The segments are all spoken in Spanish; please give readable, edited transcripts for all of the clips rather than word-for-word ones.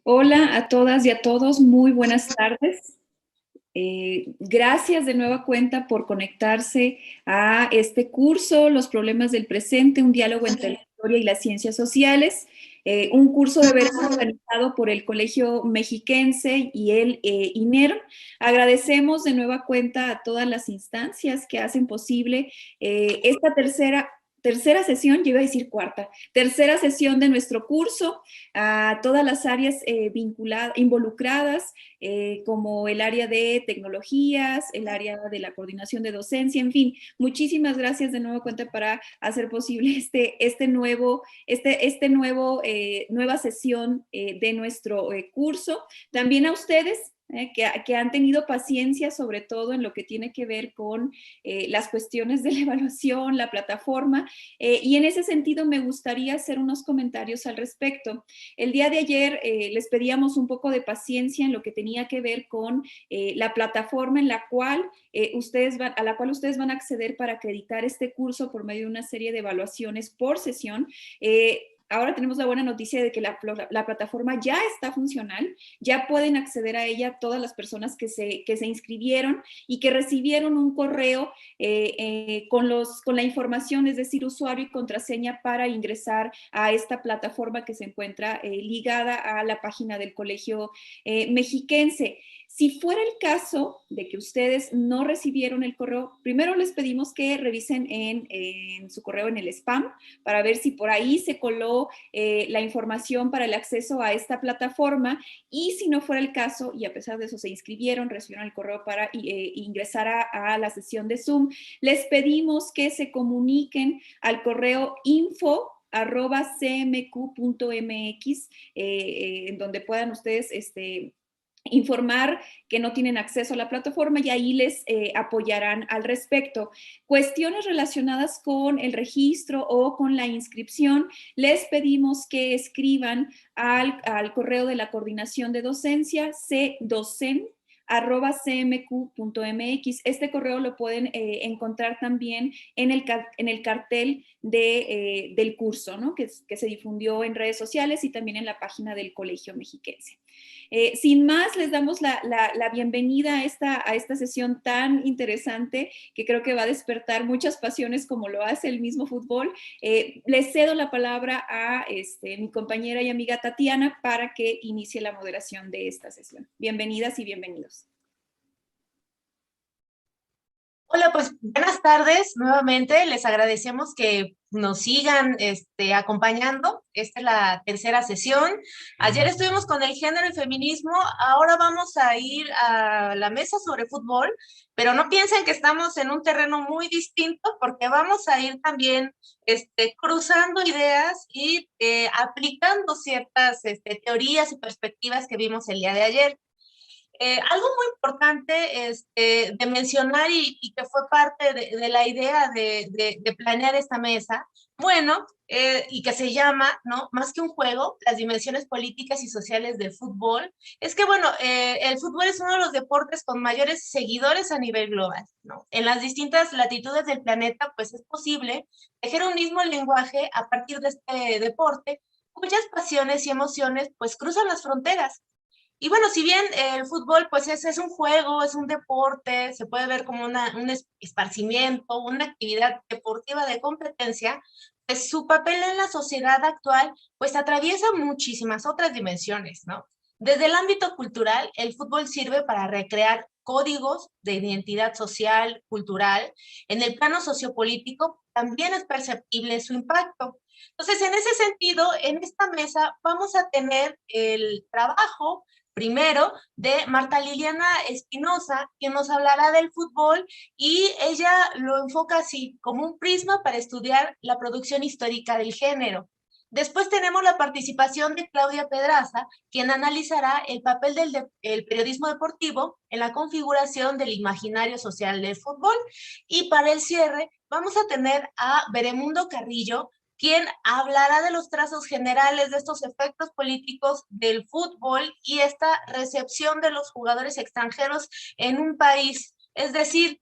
Hola a todas y a todos, muy buenas tardes. Gracias de nueva cuenta por conectarse a este curso, Los problemas del presente, un diálogo entre la historia y las ciencias sociales, un curso de veras organizado por el Colegio Mexiquense y el INER. Agradecemos de nueva cuenta a todas las instancias que hacen posible esta tercera sesión, yo iba a decir cuarta, tercera sesión de nuestro curso, a todas las áreas involucradas, como el área de tecnologías, el área de la coordinación de docencia, en fin, muchísimas gracias de nuevo cuenta para hacer posible nueva sesión de nuestro curso. También a ustedes que han tenido paciencia, sobre todo en lo que tiene que ver con las cuestiones de la evaluación, la plataforma, y en ese sentido me gustaría hacer unos comentarios al respecto. El día de ayer les pedíamos un poco de paciencia en lo que tenía que ver con la plataforma en la cual a la cual ustedes van a acceder para acreditar este curso por medio de una serie de evaluaciones por sesión. Ahora tenemos la buena noticia de que la plataforma ya está funcional, ya pueden acceder a ella todas las personas que se inscribieron y que recibieron un correo con la información, es decir, usuario y contraseña para ingresar a esta plataforma que se encuentra ligada a la página del Colegio Mexiquense. Si fuera el caso de que ustedes no recibieron el correo, primero les pedimos que revisen en su correo en el spam para ver si por ahí se coló la información para el acceso a esta plataforma, y si no fuera el caso y a pesar de eso se inscribieron, recibieron el correo para ingresar a la sesión de Zoom, les pedimos que se comuniquen al correo info@cmq.mx, en donde puedan ustedes informar que no tienen acceso a la plataforma, y ahí les apoyarán al respecto. Cuestiones relacionadas con el registro o con la inscripción, les pedimos que escriban al correo de la coordinación de docencia, cdocen@cmq.mx. Este correo lo pueden encontrar también en el cartel del curso, ¿no? Que se difundió en redes sociales y también en la página del Colegio Mexiquense. Sin más, les damos la bienvenida a esta sesión tan interesante que creo que va a despertar muchas pasiones como lo hace el mismo fútbol. Les cedo la palabra a mi compañera y amiga Tatiana para que inicie la moderación de esta sesión. Bienvenidas y bienvenidos. Hola, pues buenas tardes nuevamente. Les agradecemos que nos sigan acompañando. Esta es la tercera sesión. Ayer estuvimos con el género y feminismo. Ahora vamos a ir a la mesa sobre fútbol, pero no piensen que estamos en un terreno muy distinto porque vamos a ir también cruzando ideas y aplicando ciertas teorías y perspectivas que vimos el día de ayer. Algo muy importante de mencionar y que fue parte de la idea de planear esta mesa, bueno, y que se llama, ¿no? Más que un juego, las dimensiones políticas y sociales del fútbol, es que, bueno, el fútbol es uno de los deportes con mayores seguidores a nivel global, ¿no? En las distintas latitudes del planeta, pues es posible tejer un mismo lenguaje a partir de este deporte, cuyas pasiones y emociones, pues cruzan las fronteras. Y bueno, si bien el fútbol pues es un juego, es un deporte, se puede ver como un esparcimiento, una actividad deportiva de competencia, pues su papel en la sociedad actual pues atraviesa muchísimas otras dimensiones, ¿no? Desde el ámbito cultural, el fútbol sirve para recrear códigos de identidad social, cultural. En el plano sociopolítico también es perceptible su impacto. Entonces, en ese sentido, en esta mesa vamos a tener el trabajo primero de Marta Liliana Espinosa, quien nos hablará del fútbol y ella lo enfoca así, como un prisma para estudiar la producción histórica del género. Después tenemos la participación de Claudia Pedraza, quien analizará el papel el periodismo deportivo en la configuración del imaginario social del fútbol. Y para el cierre, vamos a tener a Beremundo Carrillo, quien hablará de los trazos generales de estos efectos políticos del fútbol y esta recepción de los jugadores extranjeros en un país. Es decir,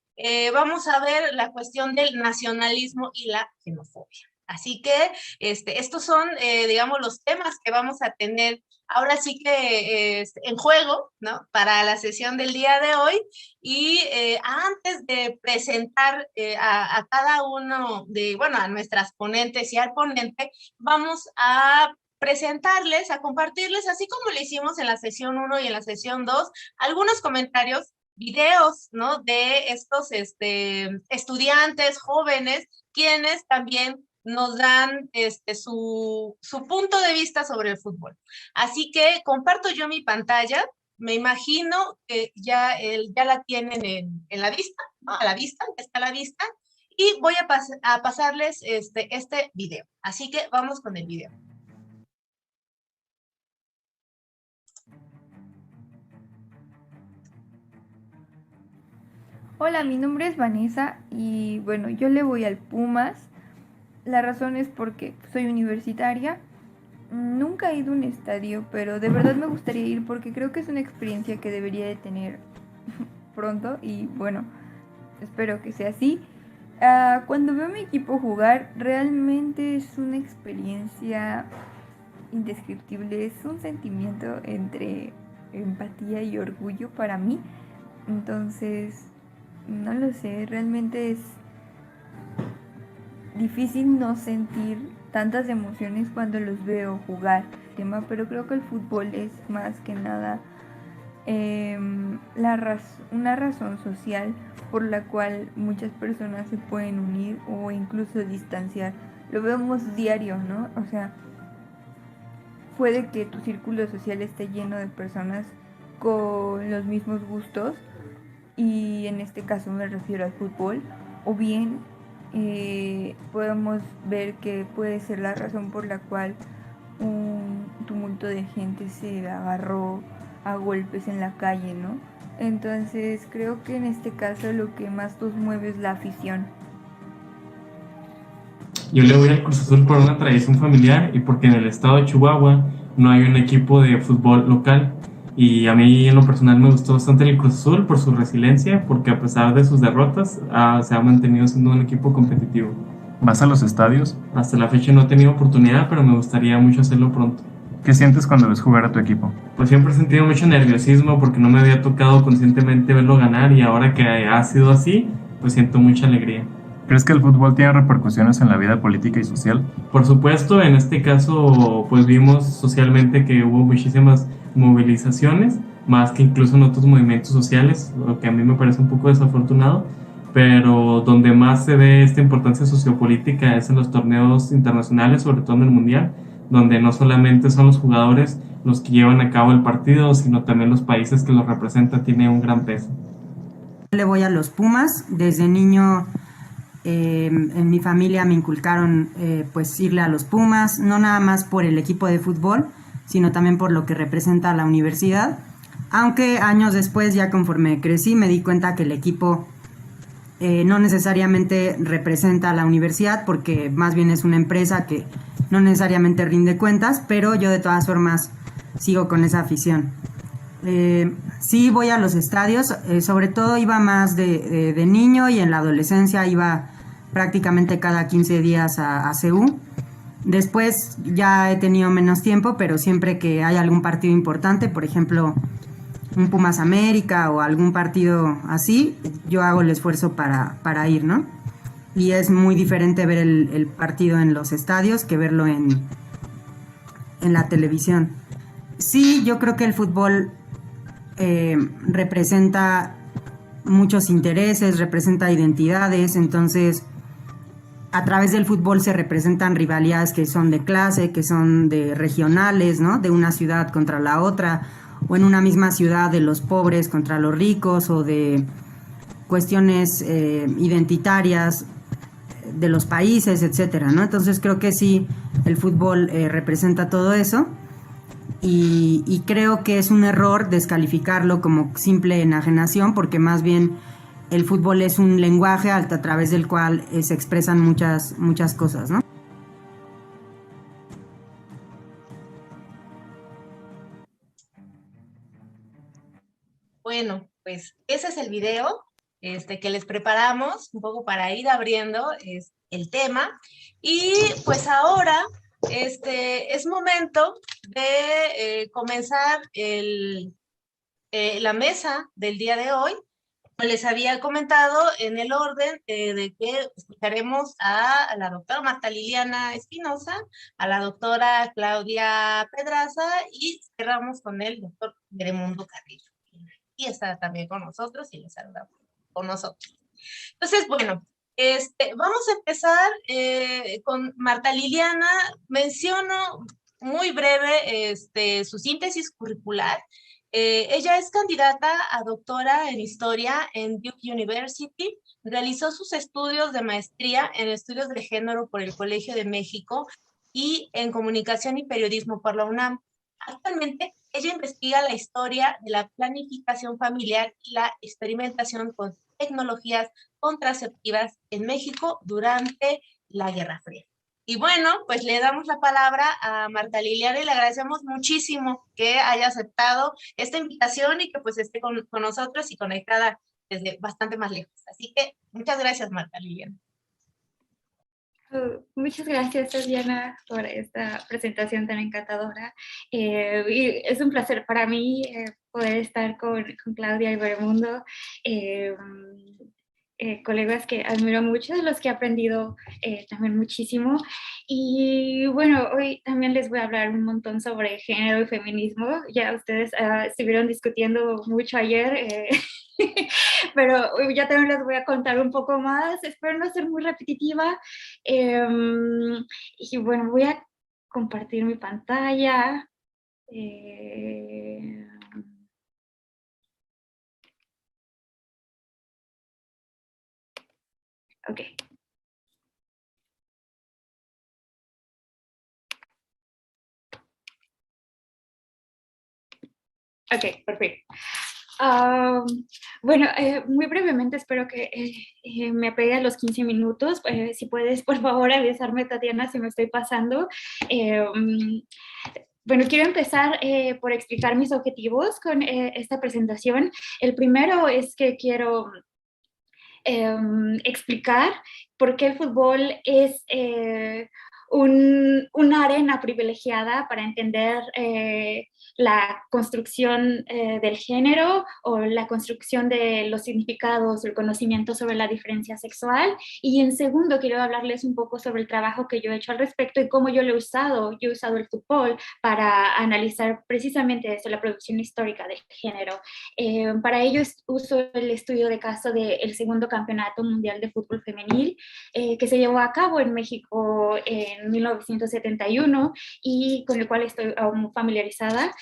vamos a ver la cuestión del nacionalismo y la xenofobia. Así que estos son, digamos, los temas que vamos a tener ahora sí que en juego, ¿no? Para la sesión del día de hoy. Y antes de presentar a cada uno de, bueno, a nuestras ponentes y al ponente, vamos a presentarles, a compartirles, así como lo hicimos en la sesión 1 y en la sesión 2, algunos comentarios, videos, ¿no? De estos estudiantes jóvenes, quienes también nos dan su punto de vista sobre el fútbol. Así que comparto yo mi pantalla, me imagino que ya la tienen en la vista, ¿no? A la vista, está a la vista, y voy a pasarles este video. Así que vamos con el video. Hola, mi nombre es Vanessa y bueno, yo le voy al Pumas. La razón es porque soy universitaria. Nunca he ido a un estadio, pero de verdad me gustaría ir porque creo que es una experiencia que debería de tener pronto y bueno, espero que sea así. Cuando veo a mi equipo jugar, realmente es una experiencia indescriptible, es un sentimiento entre empatía y orgullo para mí. Entonces, no lo sé, realmente es difícil no sentir tantas emociones cuando los veo jugar, pero creo que el fútbol es más que nada una razón social por la cual muchas personas se pueden unir o incluso distanciar. Lo vemos diario, ¿no? O sea, puede que tu círculo social esté lleno de personas con los mismos gustos, y en este caso me refiero al fútbol, o bien podemos ver que puede ser la razón por la cual un tumulto de gente se agarró a golpes en la calle, ¿no? Entonces creo que en este caso lo que más nos mueve es la afición. Yo le voy al Cruz Azul por una tradición familiar y porque en el estado de Chihuahua no hay un equipo de fútbol local. Y a mí en lo personal me gustó bastante el Cruz Azul por su resiliencia, porque a pesar de sus derrotas se ha mantenido siendo un equipo competitivo. ¿Vas a los estadios? Hasta la fecha no he tenido oportunidad, pero me gustaría mucho hacerlo pronto. ¿Qué sientes cuando ves jugar a tu equipo? Pues siempre he sentido mucho nerviosismo porque no me había tocado conscientemente verlo ganar, y ahora que ha sido así, pues siento mucha alegría. ¿Crees que el fútbol tiene repercusiones en la vida política y social? Por supuesto, en este caso pues vimos socialmente que hubo muchísimas movilizaciones, más que incluso en otros movimientos sociales, lo que a mí me parece un poco desafortunado, pero donde más se ve esta importancia sociopolítica es en los torneos internacionales, sobre todo en el Mundial, donde no solamente son los jugadores los que llevan a cabo el partido, sino también los países que los representan, tiene un gran peso. Le voy a los Pumas. Desde niño en mi familia me inculcaron pues irle a los Pumas, no nada más por el equipo de fútbol, sino también por lo que representa la universidad. Aunque años después, ya conforme crecí, me di cuenta que el equipo no necesariamente representa a la universidad, porque más bien es una empresa que no necesariamente rinde cuentas, pero yo de todas formas sigo con esa afición. Sí voy a los estadios, sobre todo iba más de niño, y en la adolescencia iba prácticamente cada 15 días a CU. Después ya he tenido menos tiempo, pero siempre que hay algún partido importante, por ejemplo un Pumas América o algún partido así, yo hago el esfuerzo para ir, ¿no? Y es muy diferente ver el partido en los estadios que verlo en la televisión. Sí, yo creo que el fútbol representa muchos intereses, representa identidades, entonces a través del fútbol se representan rivalidades que son de clase, que son de regionales, ¿no? De una ciudad contra la otra, o en una misma ciudad de los pobres contra los ricos, o de cuestiones identitarias de los países, etcétera, ¿no? Entonces creo que sí, el fútbol representa todo eso, y creo que es un error descalificarlo como simple enajenación, porque más bien el fútbol es un lenguaje a través del cual se expresan muchas cosas, ¿no? Bueno, pues ese es el video que les preparamos un poco para ir abriendo el tema. Y pues ahora es momento de comenzar la mesa del día de hoy. Les había comentado en el orden de que escucharemos a la doctora Marta Liliana Espinosa, a la doctora Claudia Pedraza y cerramos con el doctor Veremundo Carrillo. Y está también con nosotros y les saludamos con nosotros. Entonces, bueno, vamos a empezar con Marta Liliana. Menciono muy breve su síntesis curricular. Ella es candidata a doctora en Historia en Duke University. Realizó sus estudios de maestría en Estudios de Género por el Colegio de México y en Comunicación y Periodismo por la UNAM. Actualmente, ella investiga la historia de la planificación familiar y la experimentación con tecnologías contraceptivas en México durante la Guerra Fría. Y bueno, pues le damos la palabra a Marta Liliana y le agradecemos muchísimo que haya aceptado esta invitación y que pues esté con nosotros y conectada desde bastante más lejos. Así que muchas gracias, Marta Liliana. Muchas gracias, Tatiana, por esta presentación tan encantadora. Y es un placer para mí poder estar con Claudia y Veremundo, colegas que admiro mucho, de los que he aprendido también muchísimo. Y bueno, hoy también les voy a hablar un montón sobre género y feminismo. Ya ustedes estuvieron discutiendo mucho ayer, pero ya también les voy a contar un poco más. Espero no ser muy repetitiva. Y bueno, voy a compartir mi pantalla. Ok. Ok, perfecto. Bueno, muy brevemente espero que me apegue a los 15 minutos. Si puedes, por favor, avisarme, Tatiana, si me estoy pasando. Bueno, quiero empezar por explicar mis objetivos con esta presentación. El primero es que quiero explicar por qué el fútbol es una arena privilegiada para entender la construcción del género o la construcción de los significados, el conocimiento sobre la diferencia sexual. Y en segundo, quiero hablarles un poco sobre el trabajo que yo he hecho al respecto y cómo yo lo he usado. Yo he usado el fútbol para analizar precisamente eso, la producción histórica del género. Para ello uso el estudio de caso del segundo campeonato mundial de fútbol femenil que se llevó a cabo en México en 1971 y con el cual estoy aún familiarizada.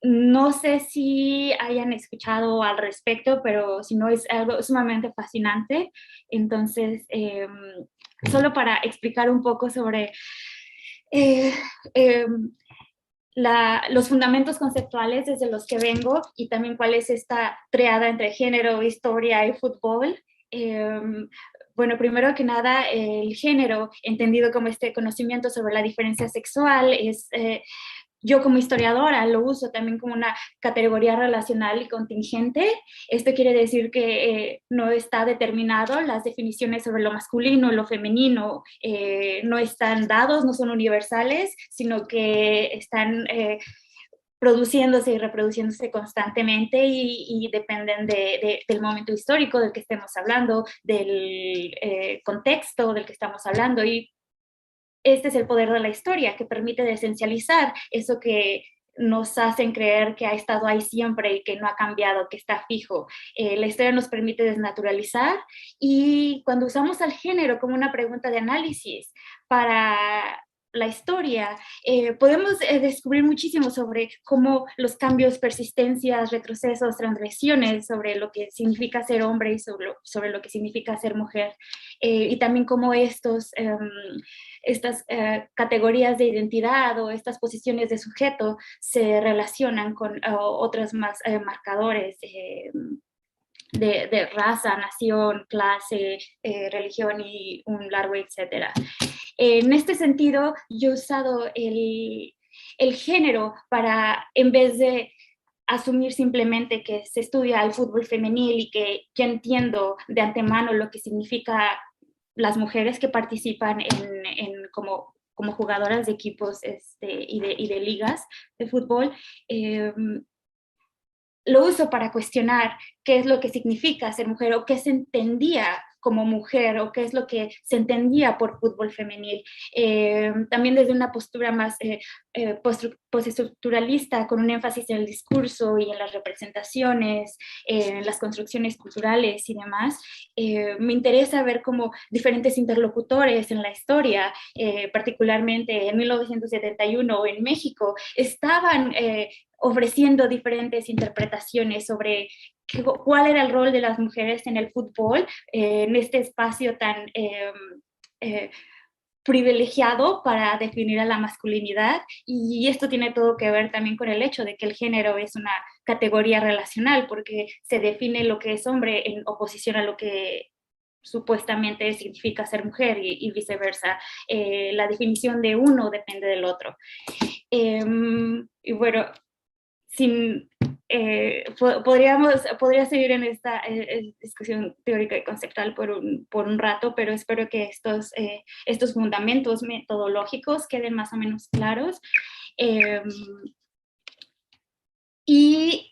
No sé si hayan escuchado al respecto, pero si no, es algo sumamente fascinante. Entonces, solo para explicar un poco sobre los fundamentos conceptuales desde los que vengo y también cuál es esta triada entre género, historia y fútbol. Bueno, primero que nada, el género, entendido como este conocimiento sobre la diferencia sexual, es yo como historiadora lo uso también como una categoría relacional y contingente. Esto quiere decir que no está determinado, las definiciones sobre lo masculino, lo femenino, no están dados, no son universales, sino que están produciéndose y reproduciéndose constantemente y dependen del momento histórico del que estemos hablando, del contexto del que estamos hablando. Y este es el poder de la historia, que permite desesencializar eso que nos hacen creer que ha estado ahí siempre y que no ha cambiado, que está fijo. La historia nos permite desnaturalizar y cuando usamos al género como una pregunta de análisis para la historia, podemos descubrir muchísimo sobre cómo los cambios, persistencias, retrocesos, transgresiones, sobre lo que significa ser hombre y sobre lo que significa ser mujer, y también cómo estas categorías de identidad o estas posiciones de sujeto se relacionan con otros más marcadores de raza, nación, clase, religión y un largo etcétera. En este sentido, yo he usado el género para, en vez de asumir simplemente que se estudia el fútbol femenil y que yo entiendo de antemano lo que significa las mujeres que participan como como jugadoras de equipos y de ligas de fútbol, lo uso para cuestionar qué es lo que significa ser mujer o qué se entendía como mujer o qué es lo que se entendía por fútbol femenil. También desde una postura más postestructuralista, con un énfasis en el discurso y en las representaciones, en las construcciones culturales y demás. Me interesa ver cómo diferentes interlocutores en la historia, particularmente en 1971 en México, estaban ofreciendo diferentes interpretaciones sobre cuál era el rol de las mujeres en el fútbol, en este espacio tan privilegiado para definir a la masculinidad, y esto tiene todo que ver también con el hecho de que el género es una categoría relacional, porque se define lo que es hombre en oposición a lo que supuestamente significa ser mujer y viceversa. La definición de uno depende del otro. Y bueno, podría seguir en esta discusión teórica y conceptual por un rato, pero espero que estos fundamentos metodológicos queden más o menos claros. Estoy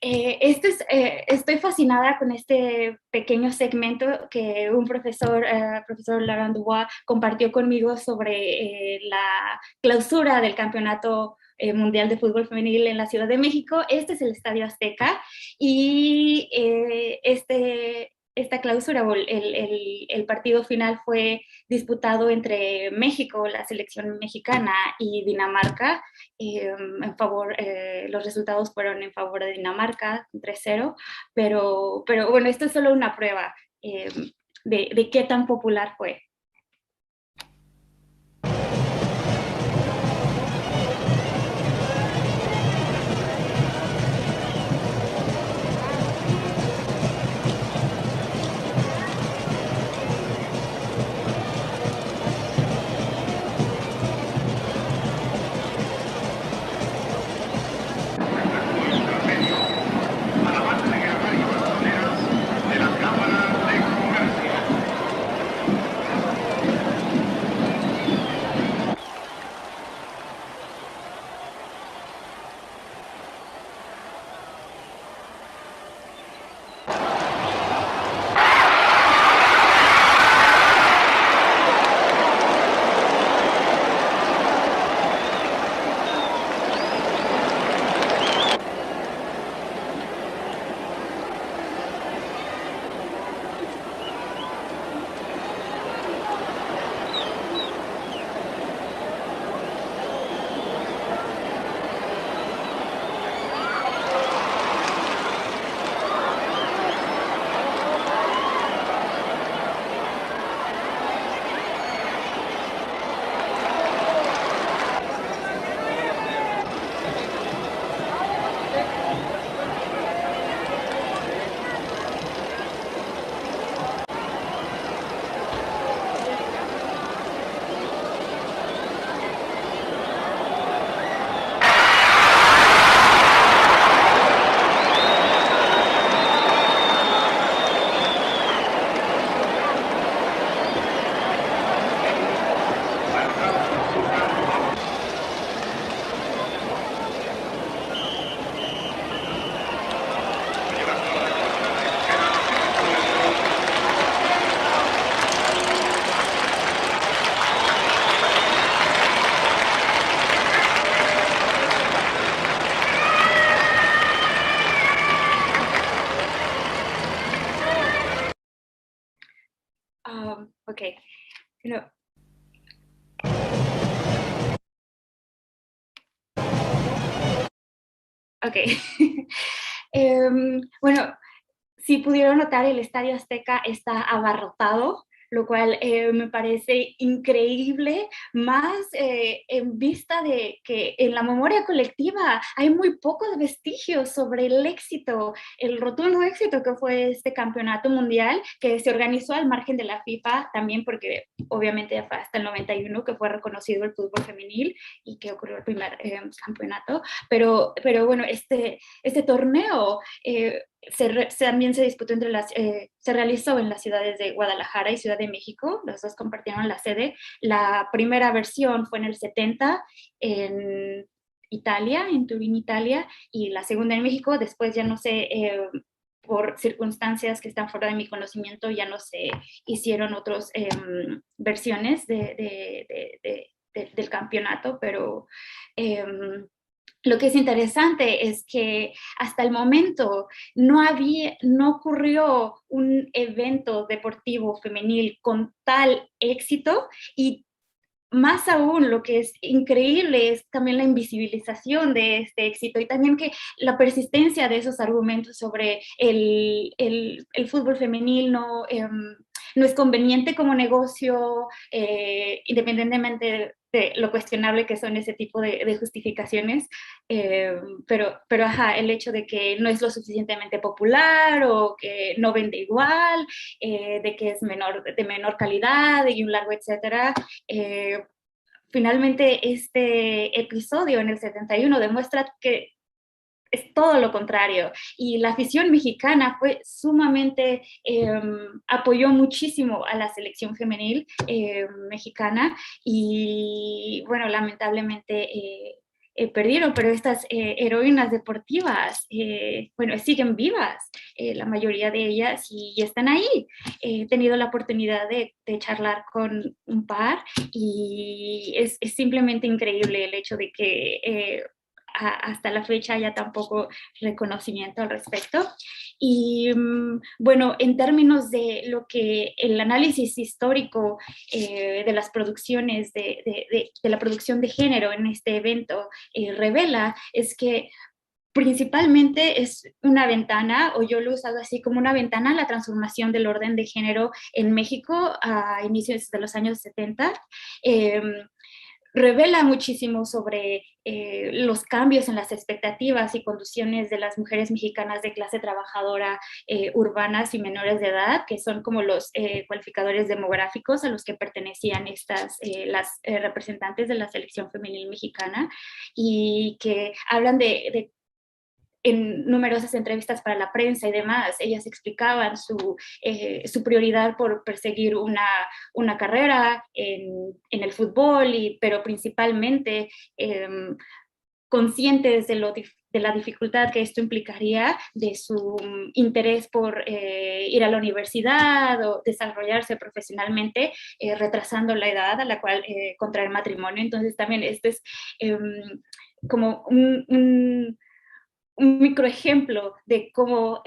fascinada con este pequeño segmento que un profesor Laurent Dubois, compartió conmigo sobre la clausura del campeonato mundial de fútbol femenil en la Ciudad de México. Este es el Estadio Azteca, y esta clausura, el partido final, fue disputado entre México, la selección mexicana, y Dinamarca. Los resultados fueron en favor de Dinamarca, 3-0, pero bueno, esto es solo una prueba de qué tan popular fue. Ok, no. Ok. Bueno, si pudieron notar, el Estadio Azteca está abarrotado, lo cual me parece increíble, más en vista de que en la memoria colectiva hay muy pocos vestigios sobre el éxito, el rotundo éxito que fue este campeonato mundial, que se organizó al margen de la FIFA, también porque obviamente fue hasta el 91 que fue reconocido el fútbol femenil y que ocurrió el primer campeonato, pero bueno, este torneo también se disputó se realizó en las ciudades de Guadalajara y Ciudad de México, los dos compartieron la sede. La primera versión fue en el 70 en Italia, en Turín, Italia, y la segunda en México. Después ya no sé, por circunstancias que están fuera de mi conocimiento, ya no se hicieron otras versiones del campeonato, pero lo que es interesante es que hasta el momento no ocurrió un evento deportivo femenil con tal éxito, y más aún, lo que es increíble es también la invisibilización de este éxito, y también que la persistencia de esos argumentos sobre el fútbol femenil no es conveniente como negocio, independientemente de lo cuestionable que son ese tipo de justificaciones, pero ajá, el hecho de que no es lo suficientemente popular o que no vende igual, de que es de menor calidad y un largo etcétera. Finalmente este episodio en el 71 demuestra que es todo lo contrario, y la afición mexicana fue sumamente, apoyó muchísimo a la selección femenil mexicana, y bueno, lamentablemente perdieron, pero estas heroínas deportivas, bueno, siguen vivas, la mayoría de ellas, y están ahí. He tenido la oportunidad de charlar con un par, y es simplemente increíble el hecho de que hasta la fecha haya tan poco reconocimiento al respecto. Y bueno, en términos de lo que el análisis histórico de las producciones, de la producción de género en este evento revela, es que principalmente es una ventana, o yo lo he usado así como una ventana, a la transformación del orden de género en México a inicios de los años 70. Revela muchísimo sobre los cambios en las expectativas y condiciones de las mujeres mexicanas de clase trabajadora, urbanas y menores de edad, que son como los cualificadores demográficos a los que pertenecían las representantes de la selección femenil mexicana, y que hablan en numerosas entrevistas para la prensa y demás, ellas explicaban su prioridad por perseguir una carrera en el fútbol, pero principalmente conscientes de la dificultad que esto implicaría, de su interés por ir a la universidad o desarrollarse profesionalmente, retrasando la edad a la cual contraer matrimonio. Entonces también este es como un microejemplo de cómo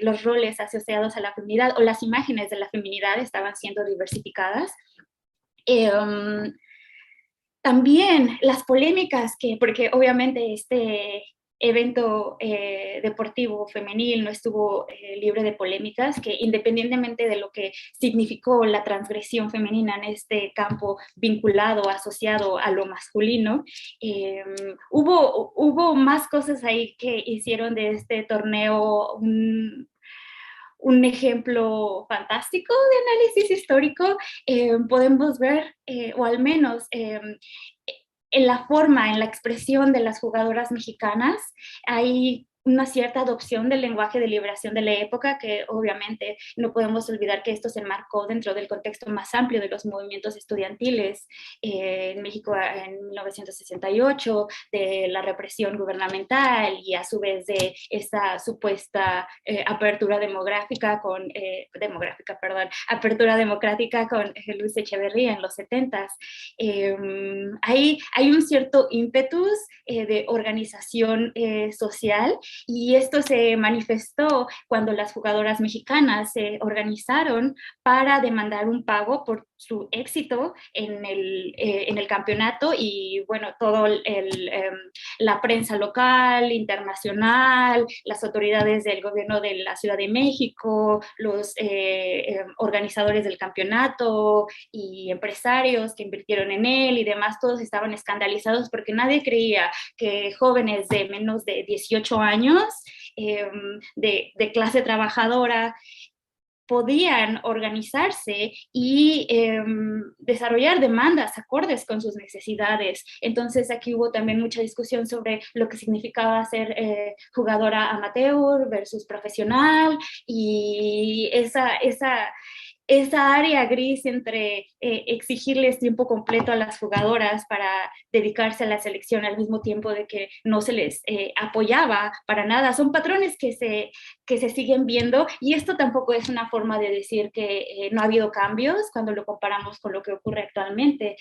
los roles asociados a la feminidad o las imágenes de la feminidad estaban siendo diversificadas. También las polémicas porque obviamente este evento deportivo femenil no estuvo libre de polémicas, que independientemente de lo que significó la transgresión femenina en este campo vinculado, asociado a lo masculino, hubo más cosas ahí que hicieron de este torneo un ejemplo fantástico de análisis histórico. Podemos ver, o al menos en la forma, en la expresión de las jugadoras mexicanas, hay una cierta adopción del lenguaje de liberación de la época, que obviamente no podemos olvidar que esto se enmarcó dentro del contexto más amplio de los movimientos estudiantiles en México en 1968, de la represión gubernamental y a su vez de esta supuesta apertura democrática con Luis Echeverría en los 70s. Hay un cierto ímpetus de organización social, y esto se manifestó cuando las jugadoras mexicanas se organizaron para demandar un pago por su éxito en el campeonato, y bueno, la prensa local, internacional, las autoridades del gobierno de la Ciudad de México, los organizadores del campeonato y empresarios que invirtieron en él y demás, todos estaban escandalizados porque nadie creía que jóvenes de menos de 18 años, de clase trabajadora, podían organizarse y desarrollar demandas acordes con sus necesidades. Entonces aquí hubo también mucha discusión sobre lo que significaba ser jugadora amateur versus profesional, y esa área gris entre exigirles tiempo completo a las jugadoras para dedicarse a la selección al mismo tiempo de que no se les apoyaba para nada. Son patrones que se siguen viendo, y esto tampoco es una forma de decir que no ha habido cambios cuando lo comparamos con lo que ocurre actualmente.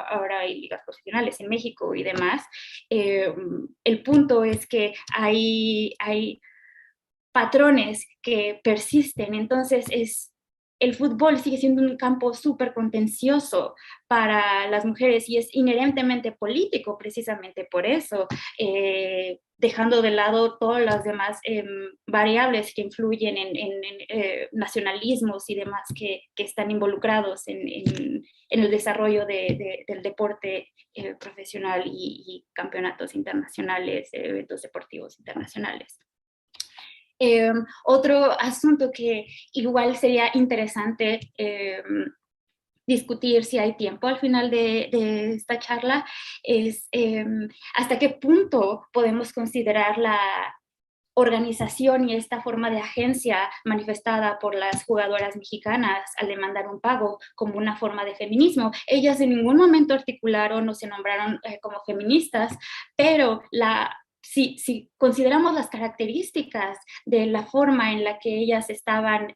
Ahora hay ligas profesionales en México y demás. El punto es que hay patrones que persisten. Entonces el fútbol sigue siendo un campo súper contencioso para las mujeres, y es inherentemente político precisamente por eso, dejando de lado todas las demás variables que influyen en nacionalismos y demás que están involucrados en el desarrollo del deporte profesional y campeonatos internacionales, eventos deportivos internacionales. Otro asunto que igual sería interesante discutir, si hay tiempo al final de esta charla, es hasta qué punto podemos considerar la organización y esta forma de agencia manifestada por las jugadoras mexicanas al demandar un pago como una forma de feminismo. Ellas en ningún momento articularon o se nombraron como feministas, pero si consideramos las características de la forma en la que ellas estaban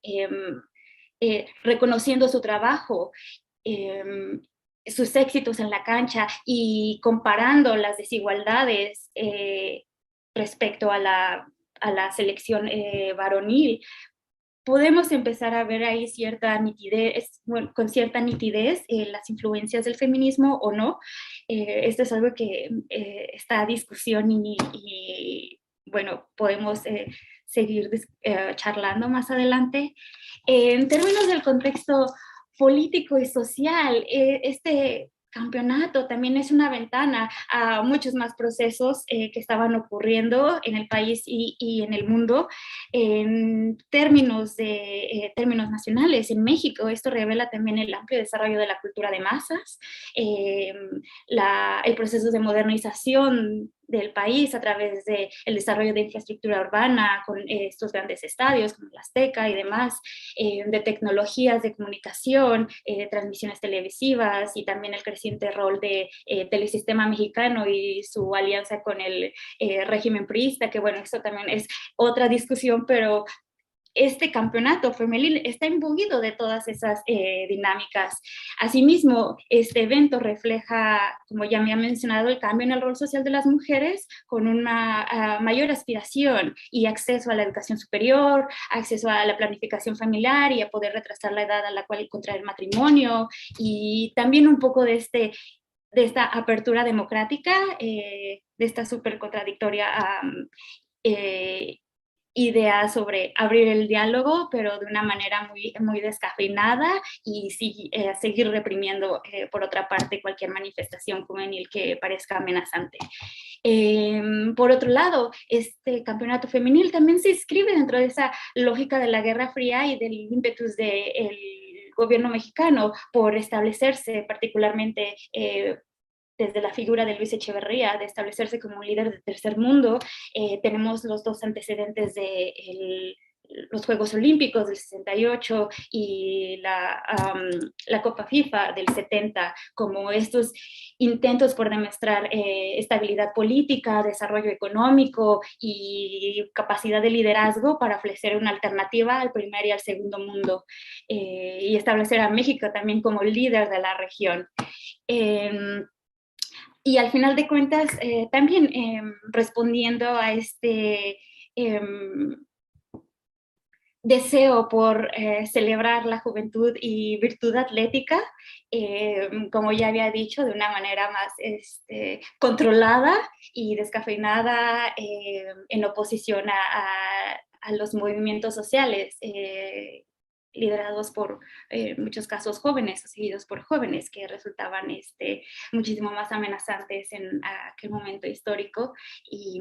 reconociendo su trabajo, sus éxitos en la cancha, y comparando las desigualdades respecto a la selección varonil, podemos empezar a ver ahí cierta nitidez, con cierta nitidez las influencias del feminismo o no. Esto es algo que está a discusión, y bueno, podemos seguir charlando más adelante. En términos del contexto político y social, este campeonato también es una ventana a muchos más procesos que estaban ocurriendo en el país y en el mundo. En términos nacionales, en México, esto revela también el amplio desarrollo de la cultura de masas, el proceso de modernización del país a través del desarrollo de infraestructura urbana con estos grandes estadios como el Azteca y demás, de tecnologías de comunicación, transmisiones televisivas, y también el creciente rol de Telesistema Mexicano y su alianza con el régimen priista, que bueno, eso también es otra discusión, pero este campeonato femenil está imbuido de todas esas dinámicas. Asimismo, este evento refleja, como ya me ha mencionado, el cambio en el rol social de las mujeres, con una mayor aspiración y acceso a la educación superior, acceso a la planificación familiar y a poder retrasar la edad a la cual contraer matrimonio, y también un poco de esta apertura democrática, de esta súper contradictoria idea sobre abrir el diálogo, pero de una manera muy, muy descafeinada, y seguir reprimiendo, por otra parte, cualquier manifestación juvenil que parezca amenazante. Por otro lado, este campeonato femenil también se inscribe dentro de esa lógica de la Guerra Fría y del ímpetus del gobierno mexicano por establecerse, particularmente desde la figura de Luis Echeverría, de establecerse como un líder del tercer mundo. Tenemos los dos antecedentes de los Juegos Olímpicos del 68 y la Copa FIFA del 70, como estos intentos por demostrar estabilidad política, desarrollo económico y capacidad de liderazgo para ofrecer una alternativa al primer y al segundo mundo, y establecer a México también como líder de la región. Y al final de cuentas, también respondiendo a este deseo por celebrar la juventud y virtud atlética, como ya había dicho, de una manera más controlada y descafeinada, en oposición a los movimientos sociales, liderados por muchos casos jóvenes o seguidos por jóvenes, que resultaban muchísimo más amenazantes en aquel momento histórico. Y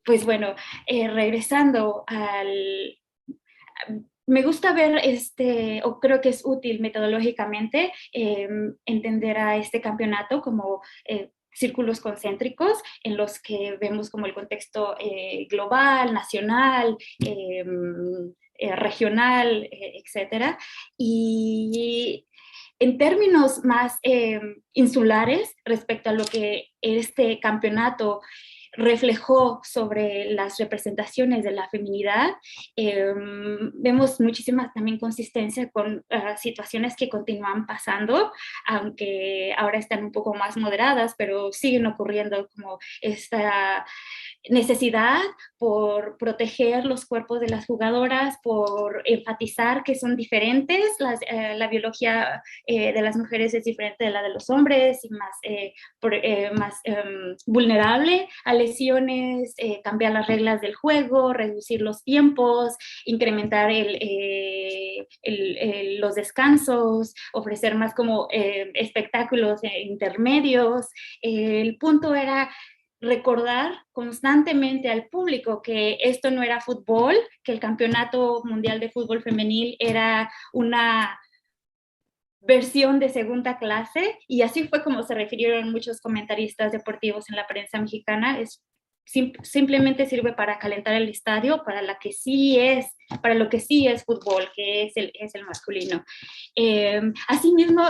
pues bueno, regresando me gusta ver o creo que es útil metodológicamente entender a este campeonato como círculos concéntricos en los que vemos como el contexto global, nacional, regional, etcétera. Y en términos más insulares respecto a lo que este campeonato reflejó sobre las representaciones de la feminidad, vemos muchísima también consistencia con situaciones que continúan pasando, aunque ahora están un poco más moderadas, pero siguen ocurriendo, como esta necesidad por proteger los cuerpos de las jugadoras, por enfatizar que son diferentes, la biología de las mujeres es diferente de la de los hombres y más vulnerable a lesiones, cambiar las reglas del juego, reducir los tiempos, incrementar los descansos, ofrecer más como espectáculos intermedios. El punto era recordar constantemente al público que esto no era fútbol, que el Campeonato Mundial de Fútbol Femenil era una versión de segunda clase, y así fue como se refirieron muchos comentaristas deportivos en la prensa mexicana. Simplemente sirve para calentar el estadio para lo que sí es fútbol, que es el masculino. Asimismo,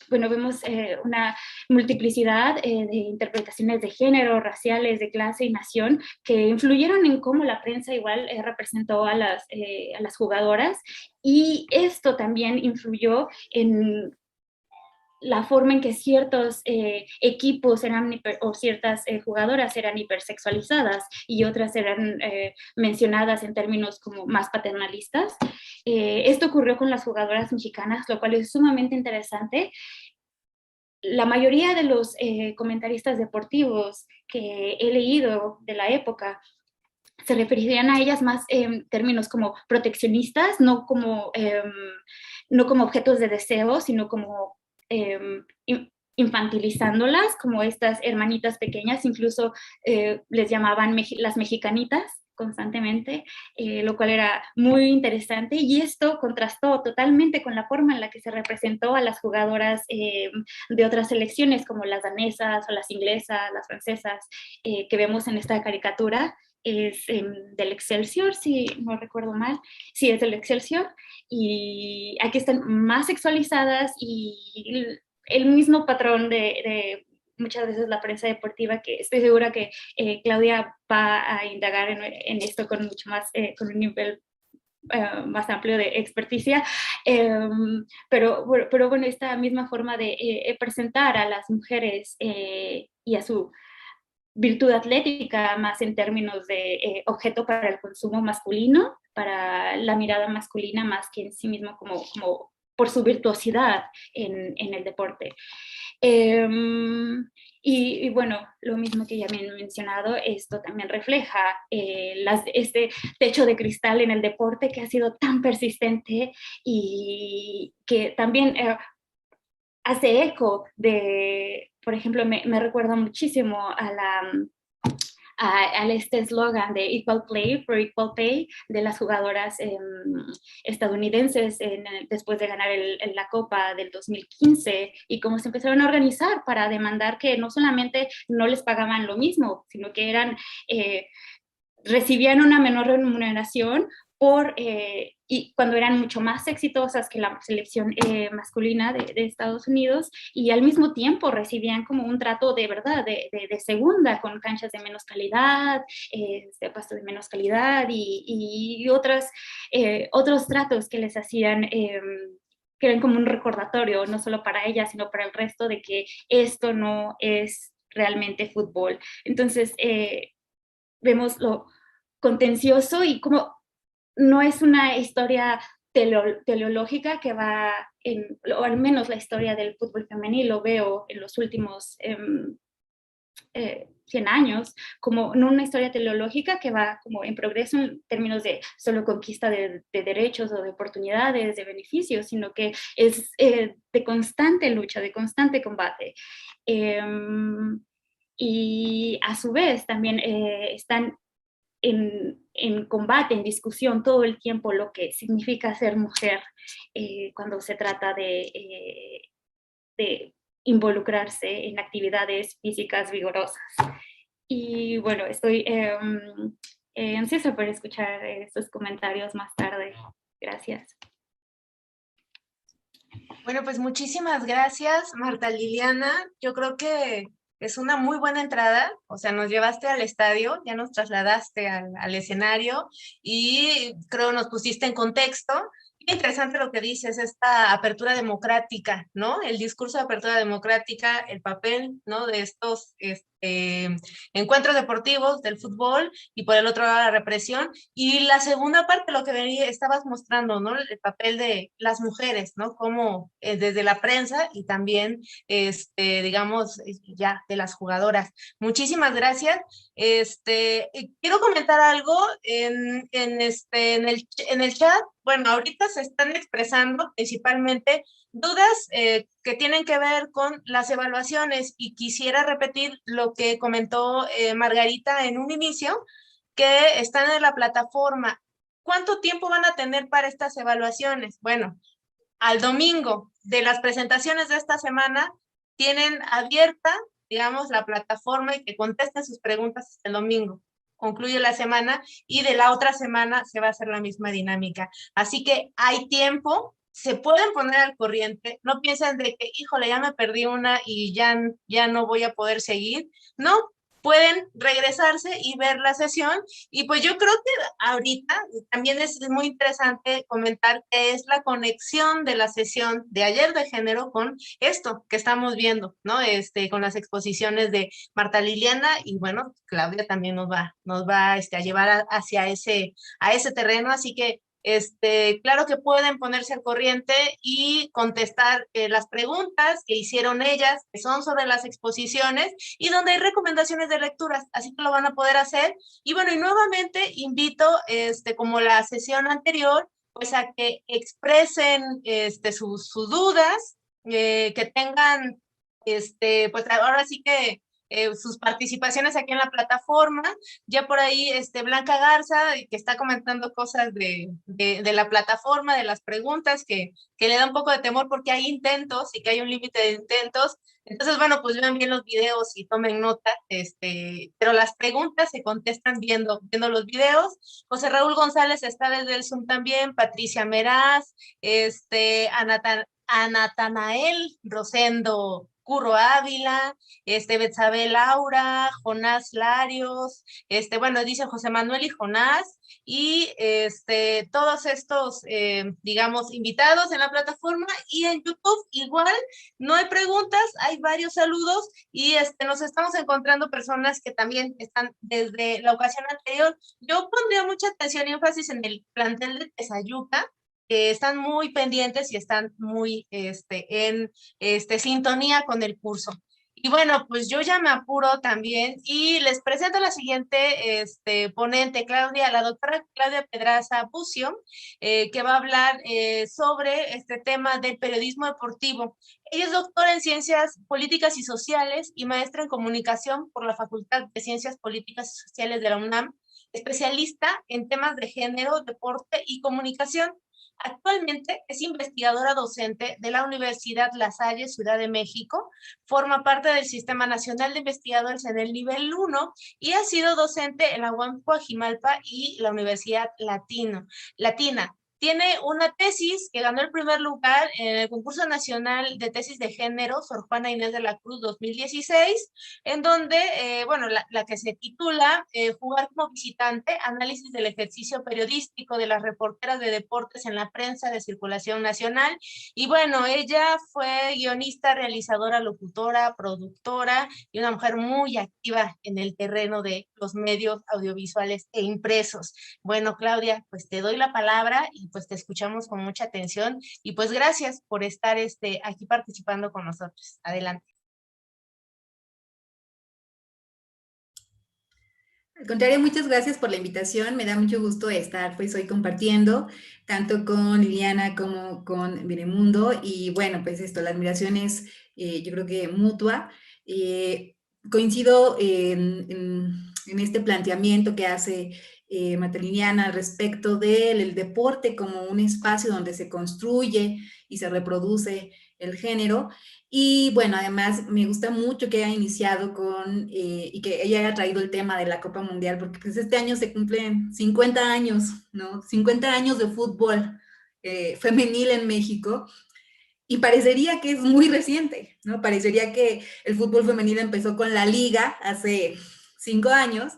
bueno, vemos una multiplicidad de interpretaciones de género, raciales, de clase y nación, que influyeron en cómo la prensa igual representó a las jugadoras, y esto también influyó en la forma en que ciertos equipos o ciertas jugadoras eran hipersexualizadas y otras eran mencionadas en términos como más paternalistas. Esto ocurrió con las jugadoras mexicanas, lo cual es sumamente interesante. La mayoría de los comentaristas deportivos que he leído de la época se referían a ellas más en términos como proteccionistas, no como objetos de deseo, sino como infantilizándolas, como estas hermanitas pequeñas. Incluso les llamaban las mexicanitas constantemente, lo cual era muy interesante, y esto contrastó totalmente con la forma en la que se representó a las jugadoras de otras selecciones, como las danesas o las inglesas, las francesas, que vemos en esta caricatura. Es del Excelsior, si no recuerdo mal. Sí, es del Excelsior, y aquí están más sexualizadas, y el mismo patrón de muchas veces la prensa deportiva, que estoy segura que Claudia va a indagar en esto con mucho más, con un nivel más amplio de experticia, pero bueno, esta misma forma de presentar a las mujeres y a su virtud atlética más en términos de objeto para el consumo masculino, para la mirada masculina, más que en sí mismo como por su virtuosidad en el deporte. Y bueno, lo mismo que ya me he mencionado, esto también refleja este techo de cristal en el deporte que ha sido tan persistente, y que también hace eco de, por ejemplo, me recuerda muchísimo a este eslogan de Equal Play for Equal Pay de las jugadoras estadounidenses después de ganar la Copa del 2015, y cómo se empezaron a organizar para demandar que no solamente no les pagaban lo mismo, sino que recibían una menor remuneración y cuando eran mucho más exitosas que la selección masculina de Estados Unidos, y al mismo tiempo recibían como un trato de verdad de segunda, con canchas de menos calidad, de pasto de menos calidad, y otros tratos que les hacían, que eran como un recordatorio, no solo para ellas, sino para el resto, de que esto no es realmente fútbol. Entonces, vemos lo contencioso, y como no es una historia teleológica que va o al menos la historia del fútbol femenil lo veo en los últimos 100 años, como no una historia teleológica que va como en progreso en términos de solo conquista de derechos o de oportunidades, de beneficios, sino que es de constante lucha, de constante combate. Y a su vez también están en combate, en discusión todo el tiempo lo que significa ser mujer cuando se trata de involucrarse en actividades físicas vigorosas. Y bueno, estoy ansiosa por escuchar estos comentarios más tarde. Gracias. Bueno, pues muchísimas gracias, Marta Liliana. Yo creo que es una muy buena entrada, o sea, nos llevaste al estadio, ya nos trasladaste al escenario y creo nos pusiste en contexto. Qué interesante lo que dices, esta apertura democrática, ¿no? El discurso de apertura democrática, el papel, ¿no? De estos encuentros deportivos del fútbol y por el otro lado la represión. Y la segunda parte, lo que estabas mostrando, ¿no? El papel de las mujeres, ¿no? Como desde la prensa y también, digamos, ya de las jugadoras. Muchísimas gracias. Quiero comentar algo en el chat. Bueno, ahorita se están expresando principalmente dudas que tienen que ver con las evaluaciones y quisiera repetir lo que comentó Margarita en un inicio, que están en la plataforma. ¿Cuánto tiempo van a tener para estas evaluaciones? Bueno, al domingo de las presentaciones de esta semana tienen abierta, digamos, la plataforma y que contesten sus preguntas hasta el domingo. Concluye la semana y de la otra semana se va a hacer la misma dinámica. Así que hay tiempo, se pueden poner al corriente, no piensen de que, híjole, ya me perdí una y ya no voy a poder seguir. No, pueden regresarse y ver la sesión. Y pues yo creo que ahorita también es muy interesante comentar que es la conexión de la sesión de ayer de género con esto que estamos viendo, ¿no? Con las exposiciones de Marta Liliana y bueno, Claudia también nos va a llevar hacia a ese terreno, así que claro que pueden ponerse al corriente y contestar las preguntas que hicieron ellas, que son sobre las exposiciones y donde hay recomendaciones de lecturas, así que lo van a poder hacer. Y bueno, y nuevamente invito, como la sesión anterior, pues a que expresen sus dudas, que tengan, pues ahora sí que sus participaciones aquí en la plataforma. Ya por ahí Blanca Garza, que está comentando cosas de la plataforma, de las preguntas, que le da un poco de temor porque hay intentos y que hay un límite de intentos. Entonces, bueno, pues vean bien los videos y tomen nota, pero las preguntas se contestan viendo los videos. José Raúl González está desde el Zoom también, Patricia Meraz, Anatanael Rosendo Curro Ávila, Betsabe Laura, Jonás Larios, bueno, dice José Manuel y Jonás, y todos estos, digamos, invitados en la plataforma y en YouTube igual, no hay preguntas, hay varios saludos y nos estamos encontrando personas que también están desde la ocasión anterior. Yo pondría mucha atención y énfasis en el plantel de Tezayuca, que están muy pendientes y están muy en sintonía con el curso. Y bueno, pues yo ya me apuro también y les presento a la siguiente ponente, la doctora Claudia Pedraza Bucio, que va a hablar sobre este tema del periodismo deportivo. Ella es doctora en Ciencias Políticas y Sociales y maestra en Comunicación por la Facultad de Ciencias Políticas y Sociales de la UNAM, especialista en temas de género, deporte y comunicación. Actualmente es investigadora docente de la Universidad La Salle, Ciudad de México, forma parte del Sistema Nacional de Investigadores en el nivel 1 y ha sido docente en la UAM Coajimalpa y la Universidad Latina. Tiene una tesis que ganó el primer lugar en el concurso nacional de tesis de género Sor Juana Inés de la Cruz 2016, en donde, bueno, la que se titula Jugar como visitante, análisis del ejercicio periodístico de las reporteras de deportes en la prensa de circulación nacional. Y bueno, ella fue guionista, realizadora, locutora, productora y una mujer muy activa en el terreno de los medios audiovisuales e impresos. Bueno, Claudia, pues te doy la palabra y pues te escuchamos con mucha atención y pues gracias por estar aquí participando con nosotros. Adelante. Al contrario, muchas gracias por la invitación. Me da mucho gusto estar pues hoy compartiendo tanto con Liliana como con Benemundo y bueno, pues esto, la admiración es yo creo que mutua. Coincido en este planteamiento que hace Marta Liliana respecto del deporte como un espacio donde se construye y se reproduce el género. Y bueno, además me gusta mucho que haya iniciado con, y que ella haya traído el tema de la Copa Mundial, porque pues este año se cumplen 50 años, ¿no? 50 años de fútbol femenil en México. Y parecería que es muy reciente, ¿no? Parecería que el fútbol femenil empezó con la liga hace 5 años,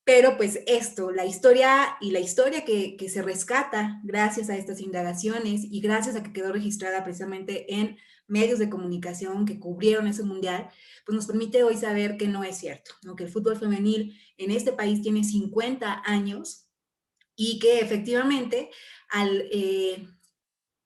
pero pues esto, la historia que se rescata gracias a estas indagaciones y gracias a que quedó registrada precisamente en medios de comunicación que cubrieron ese mundial, pues nos permite hoy saber que no es cierto, ¿no? Que el fútbol femenil en este país tiene 50 años y que efectivamente al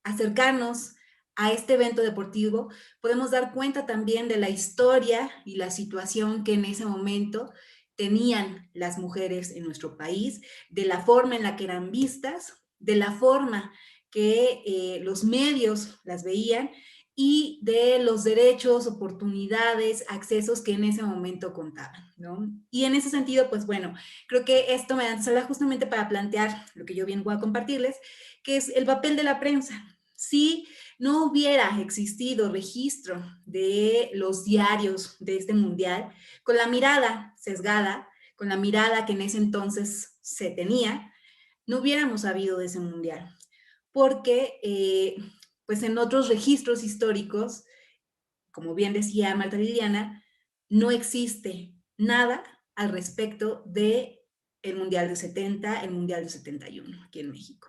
acercarnos a este evento deportivo, podemos dar cuenta también de la historia y la situación que en ese momento tenían las mujeres en nuestro país, de la forma en la que eran vistas, de la forma que los medios las veían y de los derechos, oportunidades, accesos que en ese momento contaban, ¿no? Y en ese sentido, pues bueno, creo que esto me da justamente para plantear lo que yo bien voy a compartirles, que es el papel de la prensa. Si no hubiera existido registro de los diarios de este mundial, con la mirada sesgada, con la mirada que en ese entonces se tenía, no hubiéramos sabido de ese mundial. Porque, pues en otros registros históricos, como bien decía Marta Liliana, no existe nada al respecto de el Mundial de 70, el Mundial de 71 aquí en México.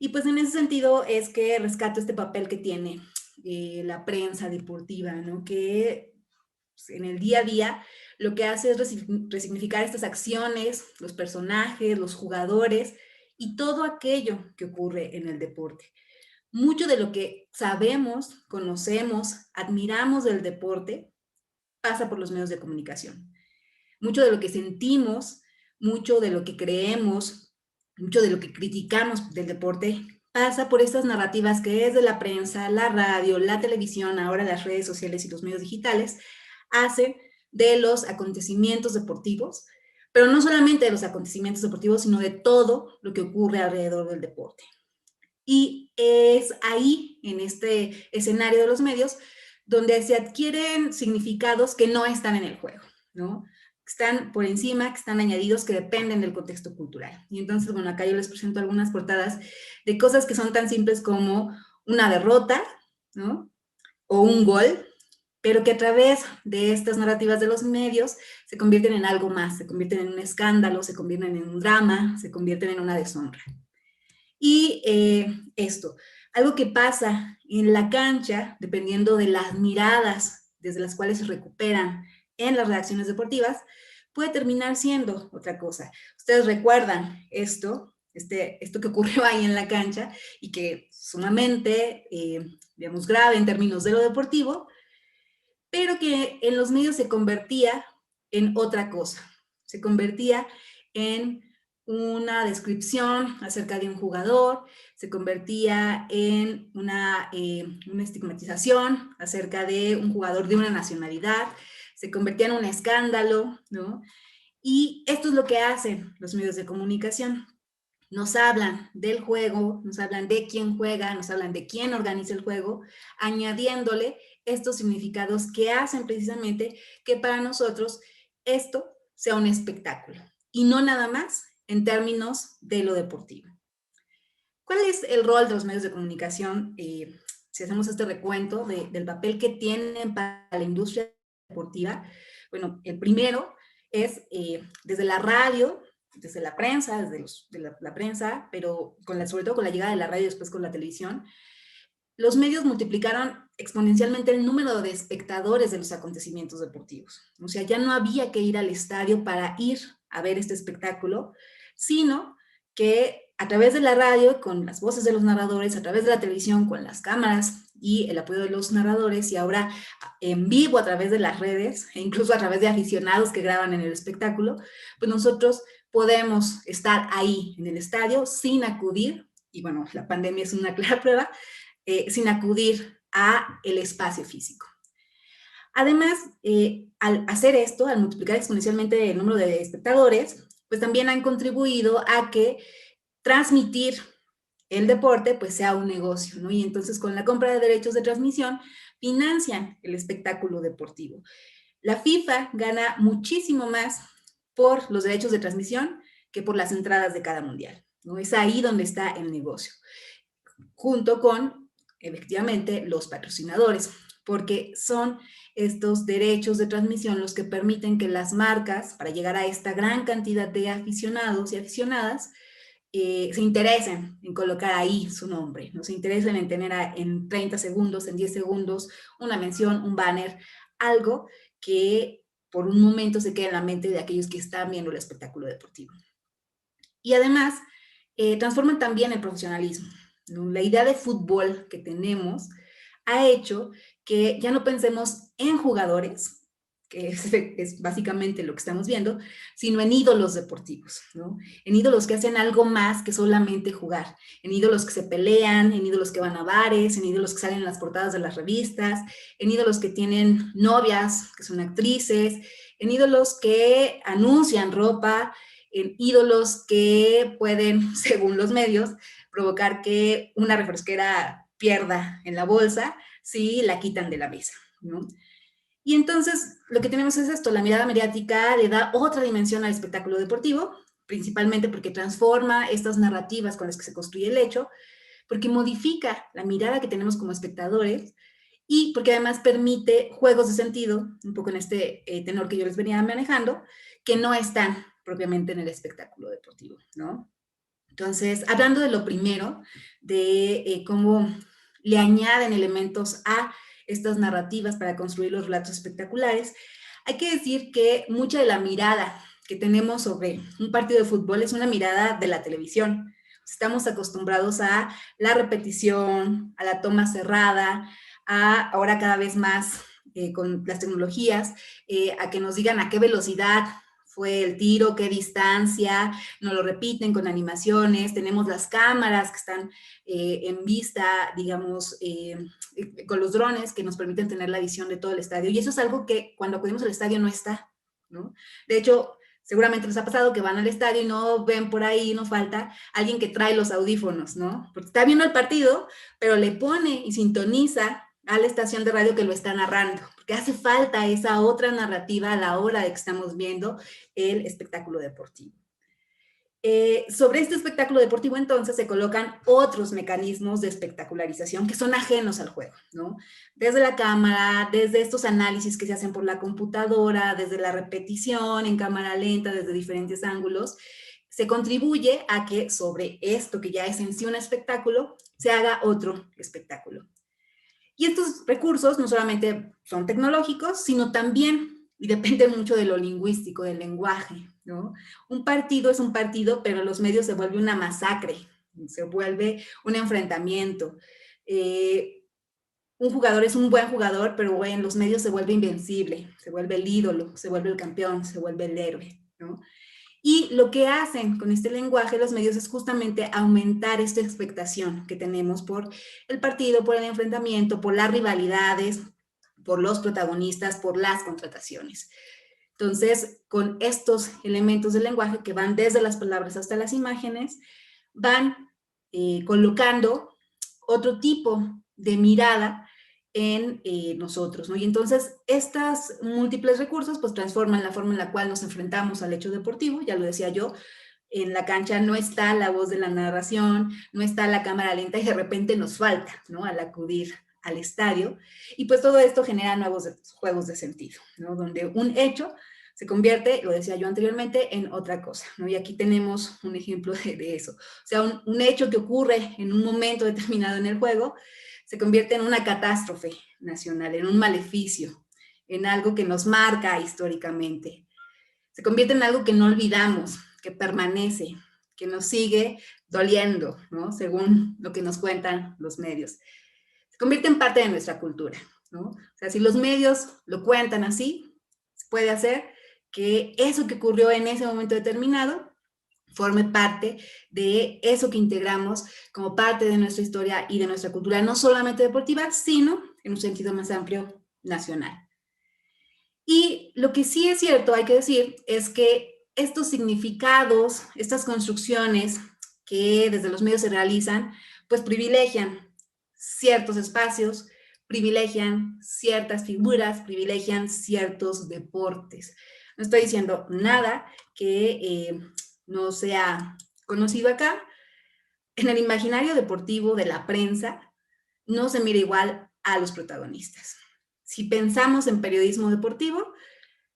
Y pues en ese sentido es que rescato este papel que tiene la prensa deportiva, ¿no? Que pues, en el día a día lo que hace es resignificar estas acciones, los personajes, los jugadores y todo aquello que ocurre en el deporte. Mucho de lo que sabemos, conocemos, admiramos del deporte pasa por los medios de comunicación. Mucho de lo que sentimos, mucho de lo que creemos, mucho de lo que criticamos del deporte pasa por estas narrativas que es de la prensa, la radio, la televisión, ahora las redes sociales y los medios digitales, hacen de los acontecimientos deportivos, pero no solamente de los acontecimientos deportivos, sino de todo lo que ocurre alrededor del deporte. Y es ahí, en este escenario de los medios, donde se adquieren significados que no están en el juego, ¿no? Que están por encima, que están añadidos, que dependen del contexto cultural. Y entonces, bueno, acá yo les presento algunas portadas de cosas que son tan simples como una derrota, ¿no? O un gol, pero que a través de estas narrativas de los medios se convierten en algo más, se convierten en un escándalo, se convierten en un drama, se convierten en una deshonra. Y esto, algo que pasa en la cancha, dependiendo de las miradas desde las cuales se recuperan en las redacciones deportivas, puede terminar siendo otra cosa. Ustedes recuerdan esto que ocurrió ahí en la cancha y que sumamente, digamos, grave en términos de lo deportivo, pero que en los medios se convertía en otra cosa. Se convertía en una descripción acerca de un jugador, se convertía en una estigmatización acerca de un jugador de una nacionalidad, se convertía en un escándalo, ¿no? Y esto es lo que hacen los medios de comunicación. Nos hablan del juego, nos hablan de quién juega, nos hablan de quién organiza el juego, añadiéndole estos significados que hacen precisamente que para nosotros esto sea un espectáculo y no nada más en términos de lo deportivo. ¿Cuál es el rol de los medios de comunicación? Si hacemos este recuento del papel que tienen para la industria deportiva, bueno, el primero es desde la radio, desde la prensa, la prensa, pero sobre todo con la llegada de la radio y después con la televisión, los medios multiplicaron exponencialmente el número de espectadores de los acontecimientos deportivos. O sea, ya no había que ir al estadio para ir a ver este espectáculo, sino que a través de la radio, con las voces de los narradores, a través de la televisión, con las cámaras y el apoyo de los narradores, y ahora en vivo a través de las redes, e incluso a través de aficionados que graban en el espectáculo, pues nosotros podemos estar ahí en el estadio sin acudir, y bueno, la pandemia es una clara prueba, sin acudir a el espacio físico. Además, al hacer esto, al multiplicar exponencialmente el número de espectadores, pues también han contribuido a que transmitir el deporte pues sea un negocio, ¿no? Y entonces con la compra de derechos de transmisión financian el espectáculo deportivo. La FIFA gana muchísimo más por los derechos de transmisión que por las entradas de cada mundial, ¿no? Es ahí donde está el negocio, junto con, efectivamente, los patrocinadores, porque son estos derechos de transmisión los que permiten que las marcas, para llegar a esta gran cantidad de aficionados y aficionadas, se interesen en colocar ahí su nombre, ¿no? Se interesen en tener en 30 segundos, en 10 segundos, una mención, un banner, algo que por un momento se quede en la mente de aquellos que están viendo el espectáculo deportivo. Y además, transforman también el profesionalismo, ¿no? La idea de fútbol que tenemos ha hecho que ya no pensemos en jugadores, que es básicamente lo que estamos viendo, sino en ídolos deportivos, ¿no? En ídolos que hacen algo más que solamente jugar, en ídolos que se pelean, en ídolos que van a bares, en ídolos que salen en las portadas de las revistas, en ídolos que tienen novias, que son actrices, en ídolos que anuncian ropa, en ídolos que pueden, según los medios, provocar que una refresquera pierda en la bolsa si la quitan de la mesa, ¿no? Y entonces lo que tenemos es esto, la mirada mediática le da otra dimensión al espectáculo deportivo, principalmente porque transforma estas narrativas con las que se construye el hecho, porque modifica la mirada que tenemos como espectadores y porque además permite juegos de sentido, un poco en este tenor que yo les venía manejando, que no están propiamente en el espectáculo deportivo, ¿no? Entonces, hablando de lo primero, de cómo le añaden elementos a estas narrativas para construir los relatos espectaculares, hay que decir que mucha de la mirada que tenemos sobre un partido de fútbol es una mirada de la televisión. Estamos acostumbrados a la repetición, a la toma cerrada, a ahora cada vez más con las tecnologías, a que nos digan a qué velocidad fue el tiro, qué distancia, nos lo repiten con animaciones, tenemos las cámaras que están en vista, digamos, con los drones que nos permiten tener la visión de todo el estadio. Y eso es algo que cuando acudimos al estadio no está, ¿no? De hecho, seguramente les ha pasado que van al estadio y no ven por ahí, no falta alguien que trae los audífonos, ¿no? Porque está viendo el partido, pero le pone y sintoniza a la estación de radio que lo está narrando, porque hace falta esa otra narrativa a la hora de que estamos viendo el espectáculo deportivo. Sobre este espectáculo deportivo, entonces, se colocan otros mecanismos de espectacularización que son ajenos al juego, ¿no? Desde la cámara, desde estos análisis que se hacen por la computadora, desde la repetición en cámara lenta, desde diferentes ángulos, se contribuye a que sobre esto que ya es en sí un espectáculo, se haga otro espectáculo. Y estos recursos no solamente son tecnológicos, sino también, y depende mucho de lo lingüístico, del lenguaje, ¿no? Un partido es un partido, pero los medios se vuelve una masacre, se vuelve un enfrentamiento. Un jugador es un buen jugador, pero en los medios se vuelve invencible, se vuelve el ídolo, se vuelve el campeón, se vuelve el héroe, ¿no? Y lo que hacen con este lenguaje los medios es justamente aumentar esta expectación que tenemos por el partido, por el enfrentamiento, por las rivalidades, por los protagonistas, por las contrataciones. Entonces, con estos elementos del lenguaje que van desde las palabras hasta las imágenes, van colocando otro tipo de mirada en nosotros, ¿no? Y entonces estos múltiples recursos pues transforman la forma en la cual nos enfrentamos al hecho deportivo, ya lo decía yo, en la cancha no está la voz de la narración, no está la cámara lenta y de repente nos falta, ¿no? Al acudir al estadio, y pues todo esto genera nuevos juegos de sentido, ¿no? Donde un hecho se convierte, lo decía yo anteriormente, en otra cosa, ¿no? Y aquí tenemos un ejemplo de eso. O sea, un hecho que ocurre en un momento determinado en el juego se convierte en una catástrofe nacional, en un maleficio, en algo que nos marca históricamente. Se convierte en algo que no olvidamos, que permanece, que nos sigue doliendo, ¿no? Según lo que nos cuentan los medios. Se convierte en parte de nuestra cultura, ¿no? O sea, si los medios lo cuentan así, se puede hacer que eso que ocurrió en ese momento determinado forme parte de eso que integramos como parte de nuestra historia y de nuestra cultura, no solamente deportiva, sino en un sentido más amplio nacional. Y lo que sí es cierto, hay que decir, es que estos significados, estas construcciones que desde los medios se realizan, pues privilegian ciertos espacios, privilegian ciertas figuras, privilegian ciertos deportes. No estoy diciendo nada que no sea conocido acá. En el imaginario deportivo de la prensa no se mira igual a los protagonistas. Si pensamos en periodismo deportivo,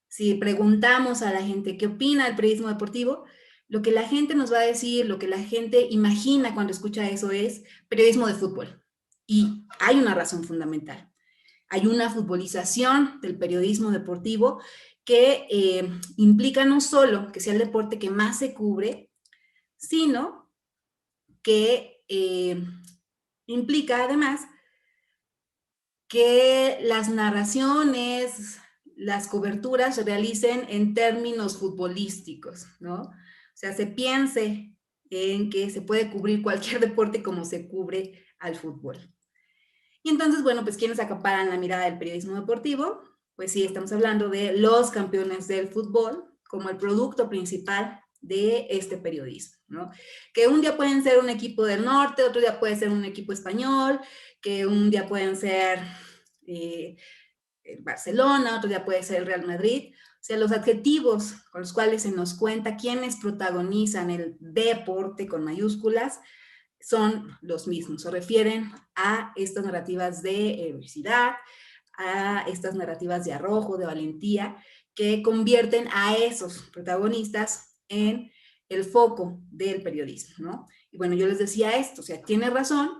si preguntamos a la gente qué opina del periodismo deportivo, lo que la gente nos va a decir, lo que la gente imagina cuando escucha eso es periodismo de fútbol. Y hay una razón fundamental. Hay una futbolización del periodismo deportivo que implica no solo que sea el deporte que más se cubre, sino que implica además que las narraciones, las coberturas se realicen en términos futbolísticos, ¿no? O sea, se piense en que se puede cubrir cualquier deporte como se cubre al fútbol. Y entonces, bueno, pues ¿quiénes acaparan la mirada del periodismo deportivo? Pues sí, estamos hablando de los campeones del fútbol como el producto principal de este periodismo, ¿no? Que un día pueden ser un equipo del norte, otro día puede ser un equipo español, que un día pueden ser Barcelona, otro día puede ser el Real Madrid. O sea, los adjetivos con los cuales se nos cuenta quiénes protagonizan el deporte con mayúsculas son los mismos, se refieren a estas narrativas de heroicidad, a estas narrativas de arrojo, de valentía, que convierten a esos protagonistas en el foco del periodismo, ¿no? Y bueno, yo les decía esto, o sea, tiene razón,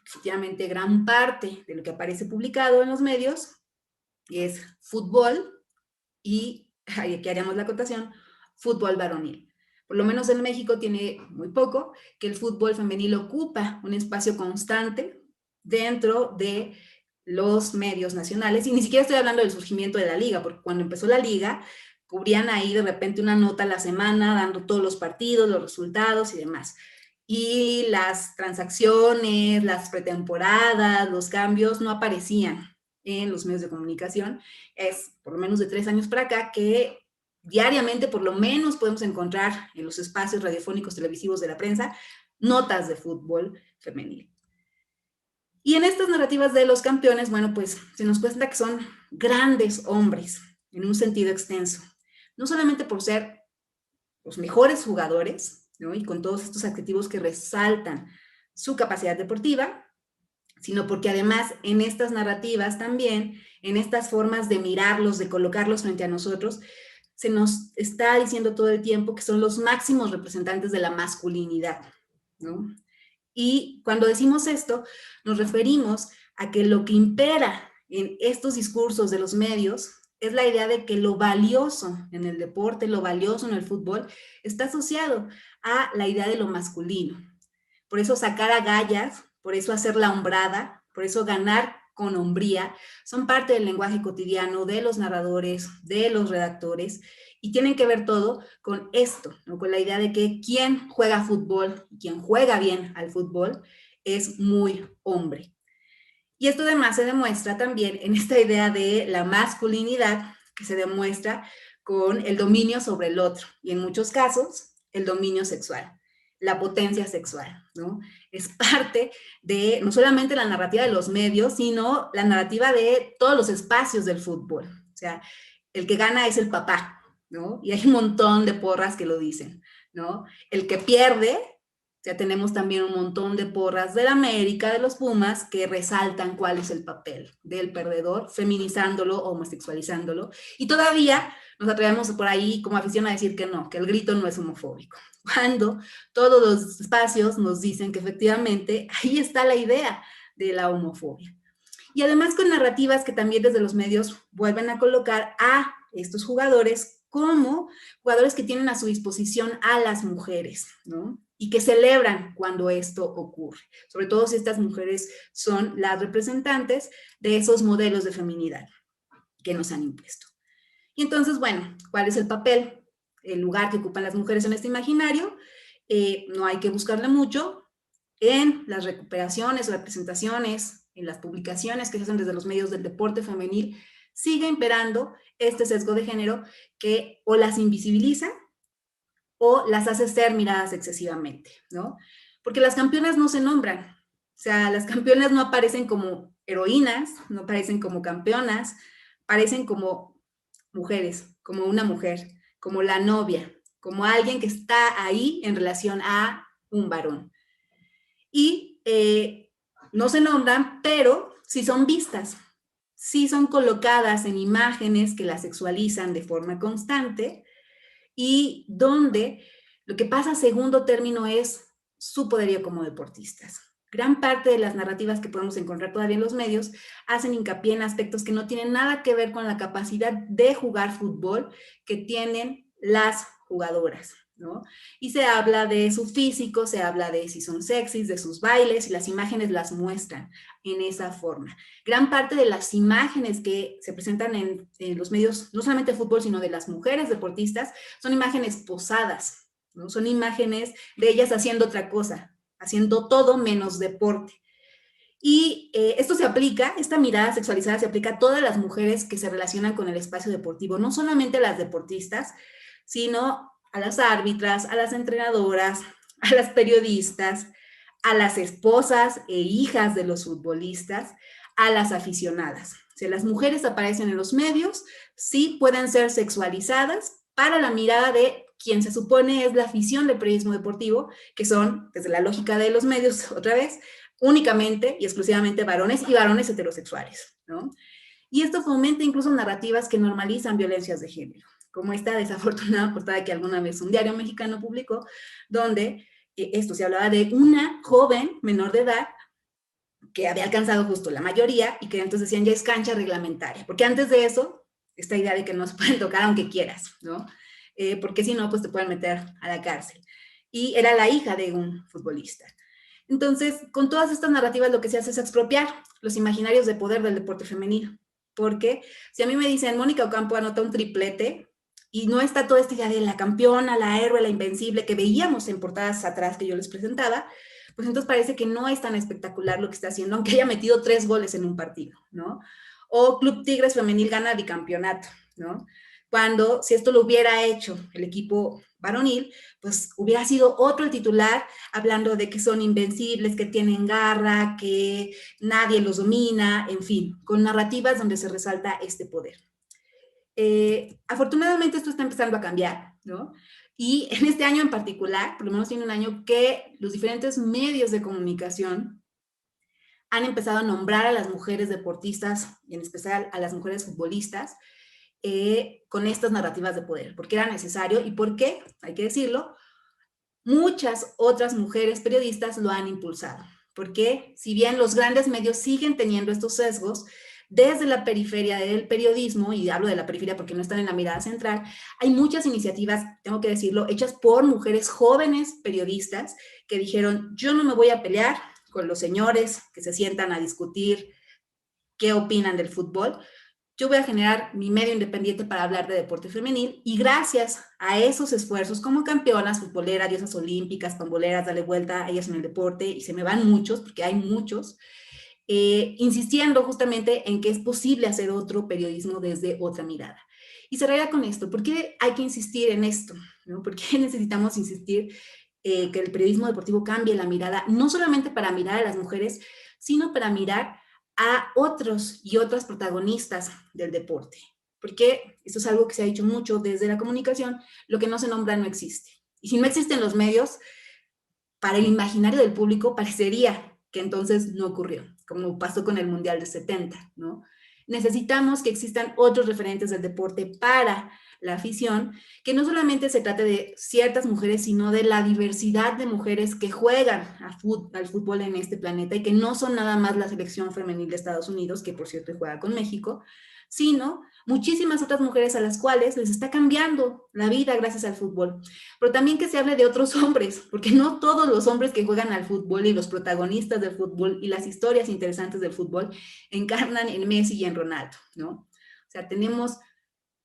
efectivamente gran parte de lo que aparece publicado en los medios es fútbol y, aquí haríamos la acotación, fútbol varonil. Por lo menos en México tiene muy poco que el fútbol femenil ocupa un espacio constante dentro de los medios nacionales, y ni siquiera estoy hablando del surgimiento de la liga, porque cuando empezó la liga, cubrían ahí de repente una nota a la semana, dando todos los partidos, los resultados y demás. Y las transacciones, las pretemporadas, los cambios no aparecían en los medios de comunicación. Es por lo menos de 3 años para acá que diariamente por lo menos podemos encontrar en los espacios radiofónicos televisivos de la prensa notas de fútbol femenil. Y en estas narrativas de los campeones, bueno, pues se nos cuenta que son grandes hombres en un sentido extenso, no solamente por ser los mejores jugadores, ¿no? Y con todos estos adjetivos que resaltan su capacidad deportiva, sino porque además en estas narrativas también, en estas formas de mirarlos, de colocarlos frente a nosotros, se nos está diciendo todo el tiempo que son los máximos representantes de la masculinidad, ¿no? Y cuando decimos esto, nos referimos a que lo que impera en estos discursos de los medios es la idea de que lo valioso en el deporte, lo valioso en el fútbol, está asociado a la idea de lo masculino. Por eso sacar agallas, por eso hacer la hombrada, por eso ganar con hombría, son parte del lenguaje cotidiano de los narradores, de los redactores, y tienen que ver todo con esto, ¿no? Con la idea de que quien juega fútbol, quien juega bien al fútbol, es muy hombre. Y esto además se demuestra también en esta idea de la masculinidad, que se demuestra con el dominio sobre el otro, y en muchos casos, el dominio sexual, la potencia sexual, ¿no? Es parte de no solamente la narrativa de los medios, sino la narrativa de todos los espacios del fútbol. O sea, el que gana es el papá, ¿no? Y hay un montón de porras que lo dicen, ¿no? El que pierde, ya tenemos también un montón de porras del América, de los Pumas, que resaltan cuál es el papel del perdedor, feminizándolo, homosexualizándolo, y todavía nos atrevemos por ahí como afición a decir que no, que el grito no es homofóbico, cuando todos los espacios nos dicen que efectivamente ahí está la idea de la homofobia. Y además con narrativas que también desde los medios vuelven a colocar a estos jugadores como jugadores que tienen a su disposición a las mujeres, ¿no? Y que celebran cuando esto ocurre, sobre todo si estas mujeres son las representantes de esos modelos de feminidad que nos han impuesto. Y entonces, bueno, ¿cuál es el papel, el lugar que ocupan las mujeres en este imaginario? No hay que buscarle mucho. En las recuperaciones, representaciones, en las publicaciones que se hacen desde los medios del deporte femenil, sigue imperando este sesgo de género que o las invisibiliza o las hace ser miradas excesivamente, ¿no? Porque las campeonas no se nombran, o sea, las campeonas no aparecen como heroínas, no aparecen como campeonas, aparecen como mujeres, como una mujer, como la novia, como alguien que está ahí en relación a un varón. Y no se nombran, pero sí son vistas, sí son colocadas en imágenes que las sexualizan de forma constante y donde lo que pasa a segundo término es su poderío como deportistas. Gran parte de las narrativas que podemos encontrar todavía en los medios hacen hincapié en aspectos que no tienen nada que ver con la capacidad de jugar fútbol que tienen las jugadoras, ¿no? Y se habla de su físico, se habla de si son sexys, de sus bailes, y las imágenes las muestran en esa forma. Gran parte de las imágenes que se presentan en los medios, no solamente de fútbol, sino de las mujeres deportistas, son imágenes posadas, ¿no? Son imágenes de ellas haciendo otra cosa, haciendo todo menos deporte. Y esto se aplica, esta mirada sexualizada se aplica a todas las mujeres que se relacionan con el espacio deportivo, no solamente a las deportistas, sino a las árbitras, a las entrenadoras, a las periodistas, a las esposas e hijas de los futbolistas, a las aficionadas. Si las mujeres aparecen en los medios, sí pueden ser sexualizadas para la mirada de quien se supone es la afición del periodismo deportivo, que son, desde la lógica de los medios, otra vez, únicamente y exclusivamente varones y varones heterosexuales, ¿no? Y esto fomenta incluso narrativas que normalizan violencias de género, como esta desafortunada portada que alguna vez un diario mexicano publicó, donde esto se hablaba de una joven menor de edad que había alcanzado justo la mayoría y que entonces decían ya es cancha reglamentaria, porque antes de eso, esta idea de que no se pueden tocar aunque quieras, ¿no? Porque si no, pues te pueden meter a la cárcel. Y era la hija de un futbolista. Entonces, con todas estas narrativas lo que se hace es expropiar los imaginarios de poder del deporte femenino. Porque si a mí me dicen, Mónica Ocampo anota un triplete, y no está toda esta idea de la campeona, la héroe, la invencible, que veíamos en portadas atrás que yo les presentaba, pues entonces parece que no es tan espectacular lo que está haciendo, aunque haya metido 3 goles en un partido, ¿no? O Club Tigres Femenil gana bicampeonato, ¿no? Cuando, si esto lo hubiera hecho el equipo varonil, pues hubiera sido otro el titular, hablando de que son invencibles, que tienen garra, que nadie los domina, en fin, con narrativas donde se resalta este poder. Afortunadamente esto está empezando a cambiar, ¿no? Y en este año en particular, por lo menos tiene un año que los diferentes medios de comunicación han empezado a nombrar a las mujeres deportistas, y en especial a las mujeres futbolistas, con estas narrativas de poder, porque era necesario y porque, hay que decirlo, muchas otras mujeres periodistas lo han impulsado, porque si bien los grandes medios siguen teniendo estos sesgos, desde la periferia del periodismo, y hablo de la periferia porque no están en la mirada central, hay muchas iniciativas, tengo que decirlo, hechas por mujeres jóvenes periodistas que dijeron, yo no me voy a pelear con los señores que se sientan a discutir qué opinan del fútbol, yo voy a generar mi medio independiente para hablar de deporte femenil y gracias a esos esfuerzos como campeonas, futboleras, diosas olímpicas, pamboleras, dale vuelta a ellas en el deporte y se me van muchos porque hay muchos, insistiendo justamente en que es posible hacer otro periodismo desde otra mirada. Y cerraría con esto, ¿por qué hay que insistir en esto? ¿No? ¿Por qué necesitamos insistir que el periodismo deportivo cambie la mirada, no solamente para mirar a las mujeres, sino para mirar a otros y otras protagonistas del deporte? Porque esto es algo que se ha dicho mucho desde la comunicación, lo que no se nombra no existe. Y si no existen los medios, para el imaginario del público parecería que entonces no ocurrió, como pasó con el Mundial de 70, ¿no? Necesitamos que existan otros referentes del deporte para la afición, que no solamente se trate de ciertas mujeres, sino de la diversidad de mujeres que juegan al fútbol en este planeta y que no son nada más la selección femenil de Estados Unidos, que por cierto juega con México, sino muchísimas otras mujeres a las cuales les está cambiando la vida gracias al fútbol. Pero también que se hable de otros hombres, porque no todos los hombres que juegan al fútbol y los protagonistas del fútbol y las historias interesantes del fútbol encarnan en Messi y en Ronaldo, ¿no? O sea, tenemos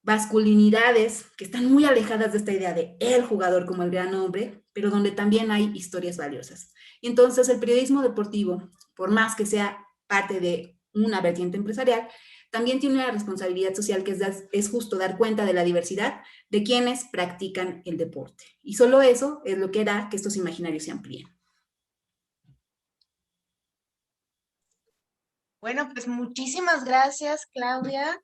masculinidades que están muy alejadas de esta idea de el jugador como el gran hombre, pero donde también hay historias valiosas. Y entonces el periodismo deportivo, por más que sea parte de una vertiente empresarial, también tiene una responsabilidad social que es justo dar cuenta de la diversidad de quienes practican el deporte. Y solo eso es lo que hará que estos imaginarios se amplíen. Bueno, pues muchísimas gracias, Claudia.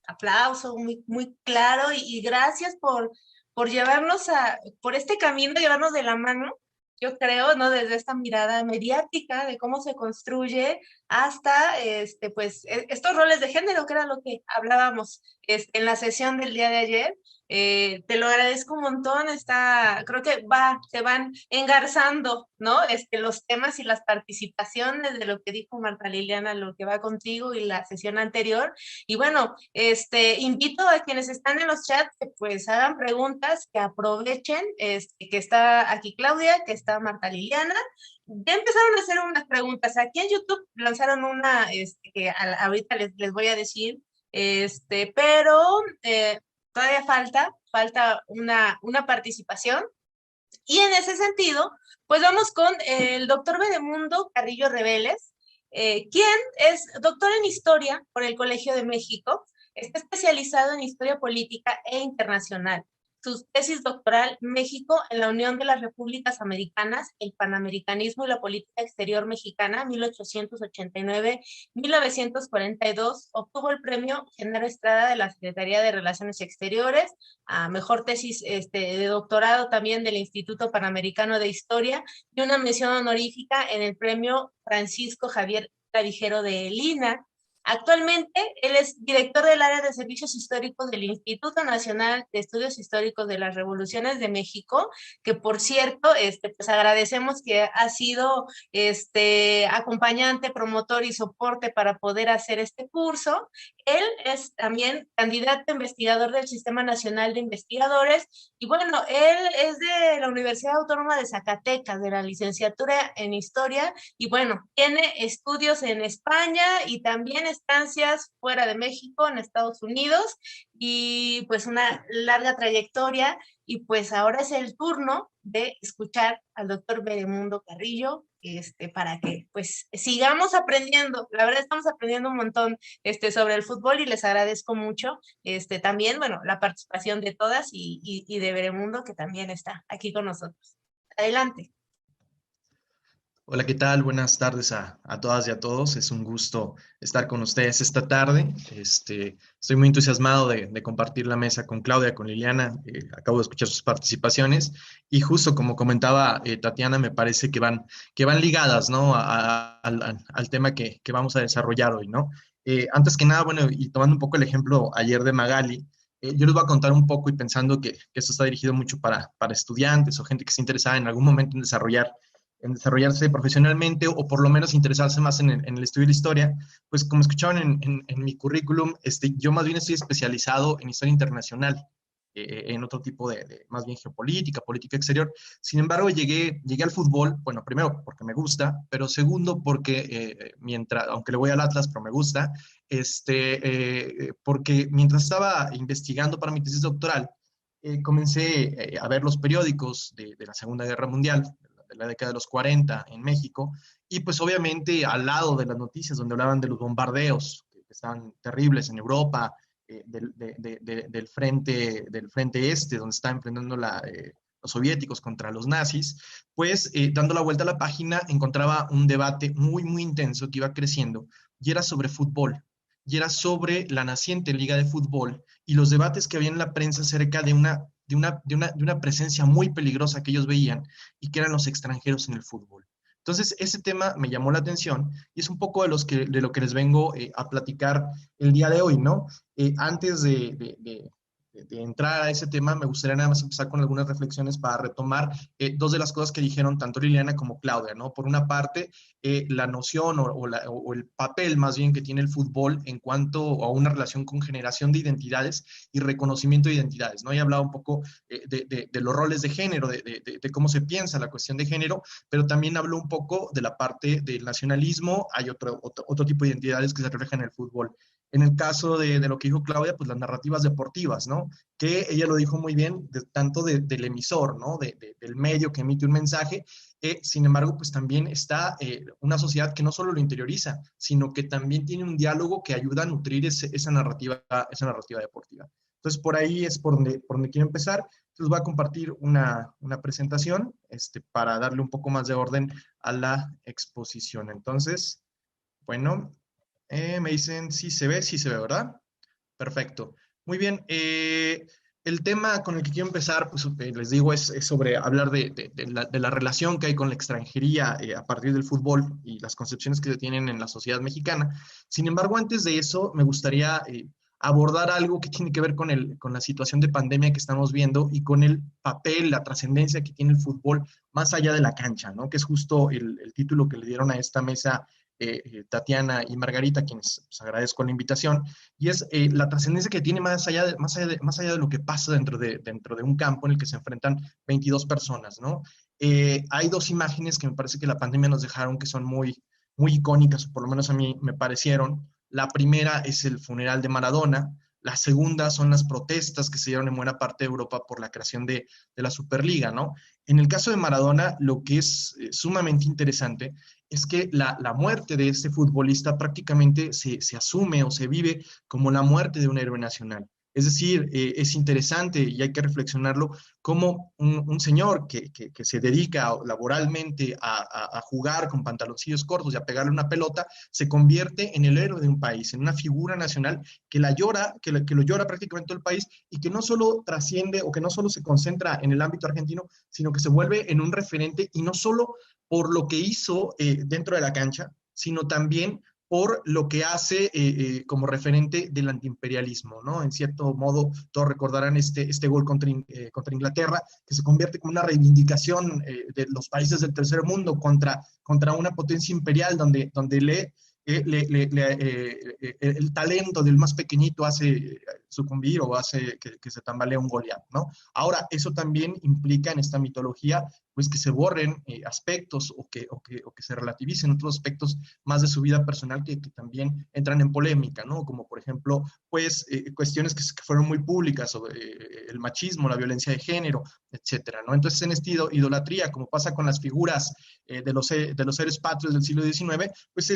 Aplauso muy claro y gracias por llevarnos por este camino, llevarnos de la mano, yo creo, ¿no? Desde esta mirada mediática de cómo se construye hasta, pues, estos roles de género, que era lo que hablábamos en la sesión del día de ayer. Te lo agradezco un montón, creo que se van engarzando, ¿no? Los temas y las participaciones de lo que dijo Marta Liliana, lo que va contigo y la sesión anterior. Y bueno, invito a quienes están en los chats que pues hagan preguntas, que aprovechen, que está aquí Claudia, que está Marta Liliana. Ya empezaron a hacer unas preguntas. Aquí en YouTube lanzaron una que ahorita les voy a decir, pero todavía falta una participación. Y en ese sentido, pues vamos con el doctor Beremundo Carrillo Reveles, quien es doctor en Historia por el Colegio de México, está especializado en Historia Política e Internacional. Su tesis doctoral, México en la Unión de las Repúblicas Americanas, el Panamericanismo y la Política Exterior Mexicana, 1889-1942, obtuvo el premio Genaro Estrada de la Secretaría de Relaciones Exteriores, a mejor tesis de doctorado también del Instituto Panamericano de Historia, y una mención honorífica en el premio Francisco Javier Clavijero de Lina. Actualmente, él es director del área de servicios históricos del Instituto Nacional de Estudios Históricos de las Revoluciones de México, que por cierto, pues agradecemos que ha sido acompañante, promotor y soporte para poder hacer este curso. Él es también candidato investigador del Sistema Nacional de Investigadores, y bueno, él es de la Universidad Autónoma de Zacatecas, de la licenciatura en Historia, y bueno, tiene estudios en España y también estancias fuera de México, en Estados Unidos, y pues una larga trayectoria, y pues ahora es el turno de escuchar al doctor Beremundo Carrillo, para que pues sigamos aprendiendo. La verdad estamos aprendiendo un montón sobre el fútbol y les agradezco mucho también, bueno, la participación de todas y de Beremundo, que también está aquí con nosotros. Adelante. Hola, ¿qué tal? Buenas tardes a todas y a todos. Es un gusto estar con ustedes esta tarde. Estoy muy entusiasmado de compartir la mesa con Claudia, con Liliana. Acabo de escuchar sus participaciones y justo como comentaba Tatiana, me parece que van ligadas, ¿no? al tema que vamos a desarrollar hoy, ¿no? Antes que nada, bueno, y tomando un poco el ejemplo ayer de Magali, yo les voy a contar un poco y pensando que esto está dirigido mucho para estudiantes o gente que esté interesada en algún momento en desarrollarse profesionalmente o por lo menos interesarse más en el estudio de la historia, pues como escuchaban en mi currículum, yo más bien estoy especializado en historia internacional, en otro tipo de más bien geopolítica, política exterior. Sin embargo, llegué al fútbol, bueno, primero porque me gusta, pero segundo porque aunque le voy al Atlas, pero me gusta, porque mientras estaba investigando para mi tesis doctoral, comencé a ver los periódicos de la Segunda Guerra Mundial, de la década de los 40 en México, y pues obviamente al lado de las noticias donde hablaban de los bombardeos que estaban terribles en Europa, del frente donde estaban enfrentando los soviéticos contra los nazis, pues dando la vuelta a la página encontraba un debate muy intenso que iba creciendo, y era sobre fútbol, y era sobre la naciente liga de fútbol y los debates que había en la prensa acerca de una presencia muy peligrosa que ellos veían, y que eran los extranjeros en el fútbol. Entonces, ese tema me llamó la atención y es un poco de lo que les vengo a platicar el día de hoy, ¿no? Antes de entrar a ese tema, me gustaría nada más empezar con algunas reflexiones para retomar dos de las cosas que dijeron tanto Liliana como Claudia, ¿no? Por una parte, la noción o el papel más bien que tiene el fútbol en cuanto a una relación con generación de identidades y reconocimiento de identidades, ¿no? Ya hablaba un poco de los roles de género, de cómo se piensa la cuestión de género, pero también habló un poco de la parte del nacionalismo. Hay otro tipo de identidades que se reflejan en el fútbol. En el caso de lo que dijo Claudia, pues las narrativas deportivas, ¿no? Que ella lo dijo muy bien, tanto del emisor, ¿no? Del medio que emite un mensaje, Sin embargo, pues también está una sociedad que no solo lo interioriza, sino que también tiene un diálogo que ayuda a nutrir esa narrativa deportiva. Entonces, por ahí es por donde quiero empezar. Entonces, voy a compartir una presentación para darle un poco más de orden a la exposición. Entonces, bueno, me dicen sí se ve, ¿verdad? Perfecto. Muy bien. El tema con el que quiero empezar, pues les digo, es sobre hablar de la relación que hay con la extranjería a partir del fútbol y las concepciones que se tienen en la sociedad mexicana. Sin embargo, antes de eso, me gustaría abordar algo que tiene que ver con la situación de pandemia que estamos viendo y con el papel, la trascendencia que tiene el fútbol más allá de la cancha, ¿no? Que es justo el título que le dieron a esta mesa Tatiana y Margarita, quienes pues, agradezco la invitación, y es la trascendencia que tiene más allá de lo que pasa dentro de un campo en el que se enfrentan 22 personas, ¿no? Hay dos imágenes que me parece que la pandemia nos dejaron que son muy, muy icónicas, o por lo menos a mí me parecieron. La primera es el funeral de Maradona. La segunda son las protestas que se dieron en buena parte de Europa por la creación de la Superliga, ¿no? En el caso de Maradona, lo que es sumamente interesante es que la muerte de este futbolista prácticamente se asume o se vive como la muerte de un héroe nacional. Es decir, es interesante y hay que reflexionarlo como un señor que se dedica laboralmente a jugar con pantaloncillos cortos y a pegarle una pelota, se convierte en el héroe de un país, en una figura nacional que lo llora prácticamente todo el país y que no solo trasciende o que no solo se concentra en el ámbito argentino, sino que se vuelve en un referente y no solo por lo que hizo dentro de la cancha, sino también por lo que hace como referente del antiimperialismo, ¿no? En cierto modo, todos recordarán este gol contra Inglaterra, que se convierte como una reivindicación de los países del tercer mundo contra una potencia imperial donde el talento del más pequeñito hace sucumbir o hace que se tambalee un Goliat, ¿no? Ahora, eso también implica en esta mitología pues que se borren aspectos o que se relativicen otros aspectos más de su vida personal que también entran en polémica, ¿no? Como por ejemplo, pues cuestiones que fueron muy públicas sobre el machismo, la violencia de género, etcétera, ¿no? Entonces, en esta idolatría, como pasa con las figuras de los seres patrios del siglo XIX, pues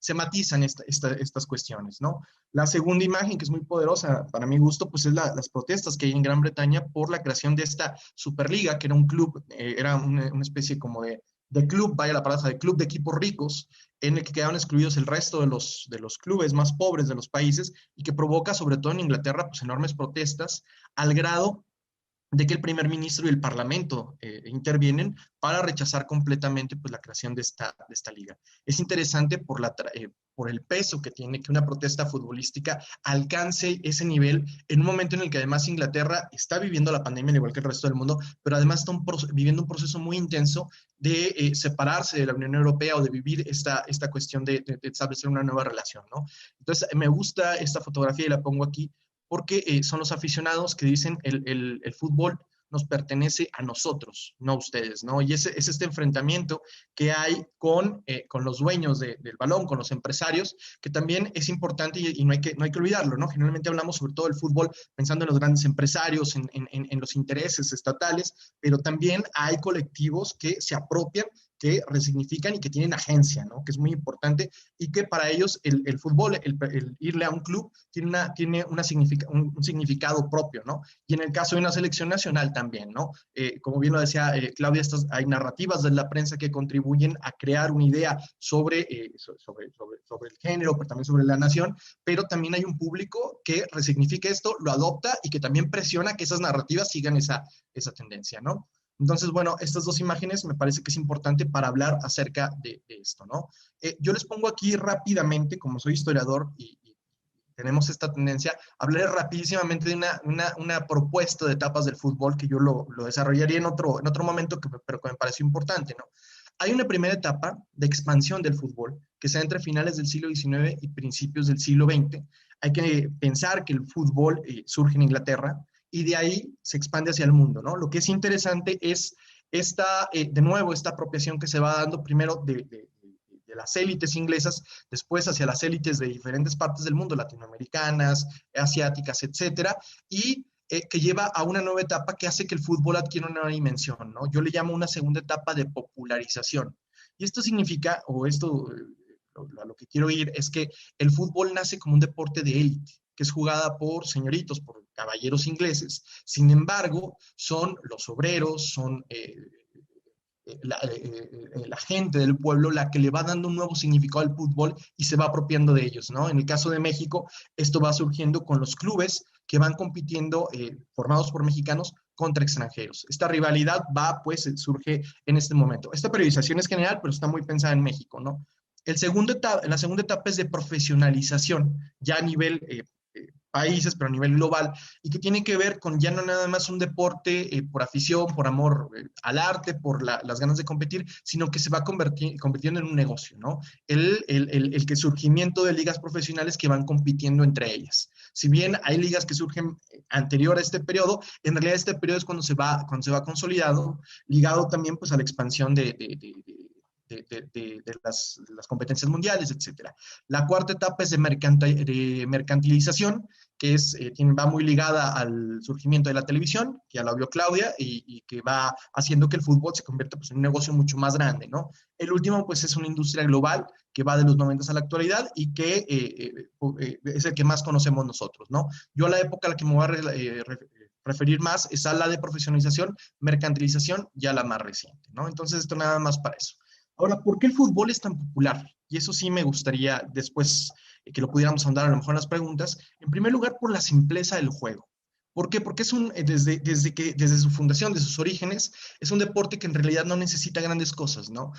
se matizan estas cuestiones, ¿no? La segunda imagen, que es muy poderosa para mi gusto, pues es las protestas que hay en Gran Bretaña por la creación de esta Superliga, que era un club, era una especie como de club, vaya la palabra, de club de equipos ricos, en el que quedaron excluidos el resto de los clubes más pobres de los países y que provoca, sobre todo en Inglaterra, pues enormes protestas, al grado de que el primer ministro y el parlamento intervienen para rechazar completamente pues, la creación de esta liga. Es interesante por el peso que tiene que una protesta futbolística alcance ese nivel en un momento en el que además Inglaterra está viviendo la pandemia al igual que el resto del mundo, pero además está viviendo un proceso muy intenso de separarse de la Unión Europea o de vivir esta cuestión de establecer una nueva relación, ¿no? Entonces, me gusta esta fotografía y la pongo aquí porque son los aficionados que dicen el fútbol nos pertenece a nosotros, no a ustedes, ¿no? Y es este enfrentamiento que hay con los dueños del balón, con los empresarios, que también es importante y no hay que olvidarlo, ¿no? Generalmente hablamos sobre todo del fútbol pensando en los grandes empresarios, en los intereses estatales, pero también hay colectivos que se apropian, que resignifican y que tienen agencia, ¿no? Que es muy importante y que para ellos el fútbol, el irle a un club, tiene un significado propio, ¿no? Y en el caso de una selección nacional también, ¿no? Como bien lo decía Claudia, hay narrativas de la prensa que contribuyen a crear una idea sobre el género, pero también sobre la nación, pero también hay un público que resignifica esto, lo adopta y que también presiona que esas narrativas sigan esa tendencia, ¿no? Entonces, bueno, estas dos imágenes me parece que es importante para hablar acerca de esto, ¿no? Yo les pongo aquí rápidamente, como soy historiador y tenemos esta tendencia, hablaré rapidísimamente de una propuesta de etapas del fútbol que yo lo desarrollaría en otro momento, pero que me pareció importante, ¿no? Hay una primera etapa de expansión del fútbol que se da entre finales del siglo XIX y principios del siglo XX. Hay que pensar que el fútbol surge en Inglaterra, y de ahí se expande hacia el mundo, ¿no? Lo que es interesante es de nuevo, esta apropiación que se va dando primero de las élites inglesas, después hacia las élites de diferentes partes del mundo, latinoamericanas, asiáticas, etcétera, y que lleva a una nueva etapa que hace que el fútbol adquiera una nueva dimensión, ¿no? Yo le llamo una segunda etapa de popularización. Y esto significa, o esto, a lo que quiero ir, es que el fútbol nace como un deporte de élite, que es jugada por señoritos, por caballeros ingleses. Sin embargo, son los obreros, son la gente del pueblo la que le va dando un nuevo significado al fútbol y se va apropiando de ellos, ¿no? En el caso de México, esto va surgiendo con los clubes que van compitiendo, formados por mexicanos, contra extranjeros. Esta rivalidad surge en este momento. Esta periodización es general, pero está muy pensada en México, ¿no? La segunda etapa es de profesionalización, ya a nivel países, pero a nivel global, y que tiene que ver con ya no nada más un deporte por afición, por amor al arte, por las ganas de competir, sino que se va convirtiendo en un negocio, ¿no? El que surgimiento de ligas profesionales que van compitiendo entre ellas. Si bien hay ligas que surgen anterior a este periodo, en realidad este periodo es cuando se va consolidado, ligado también pues a la expansión de las competencias mundiales, etcétera. La cuarta etapa es de mercantilización, que va muy ligada al surgimiento de la televisión, que ya la vio Claudia, y que va haciendo que el fútbol se convierta pues, en un negocio mucho más grande, ¿no? El último, pues, es una industria global que va de los 90 a la actualidad y que es el que más conocemos nosotros, ¿no? Yo a la época a la que me voy a referir más es a la de profesionalización, mercantilización, ya la más reciente, ¿no? Entonces, esto nada más para eso. Ahora, ¿por qué el fútbol es tan popular? Y eso sí me gustaría después que lo pudiéramos ahondar a lo mejor en las preguntas. En primer lugar, por la simpleza del juego. ¿Por qué? Porque desde su fundación, desde sus orígenes, es un deporte que en realidad no necesita grandes cosas, ¿no?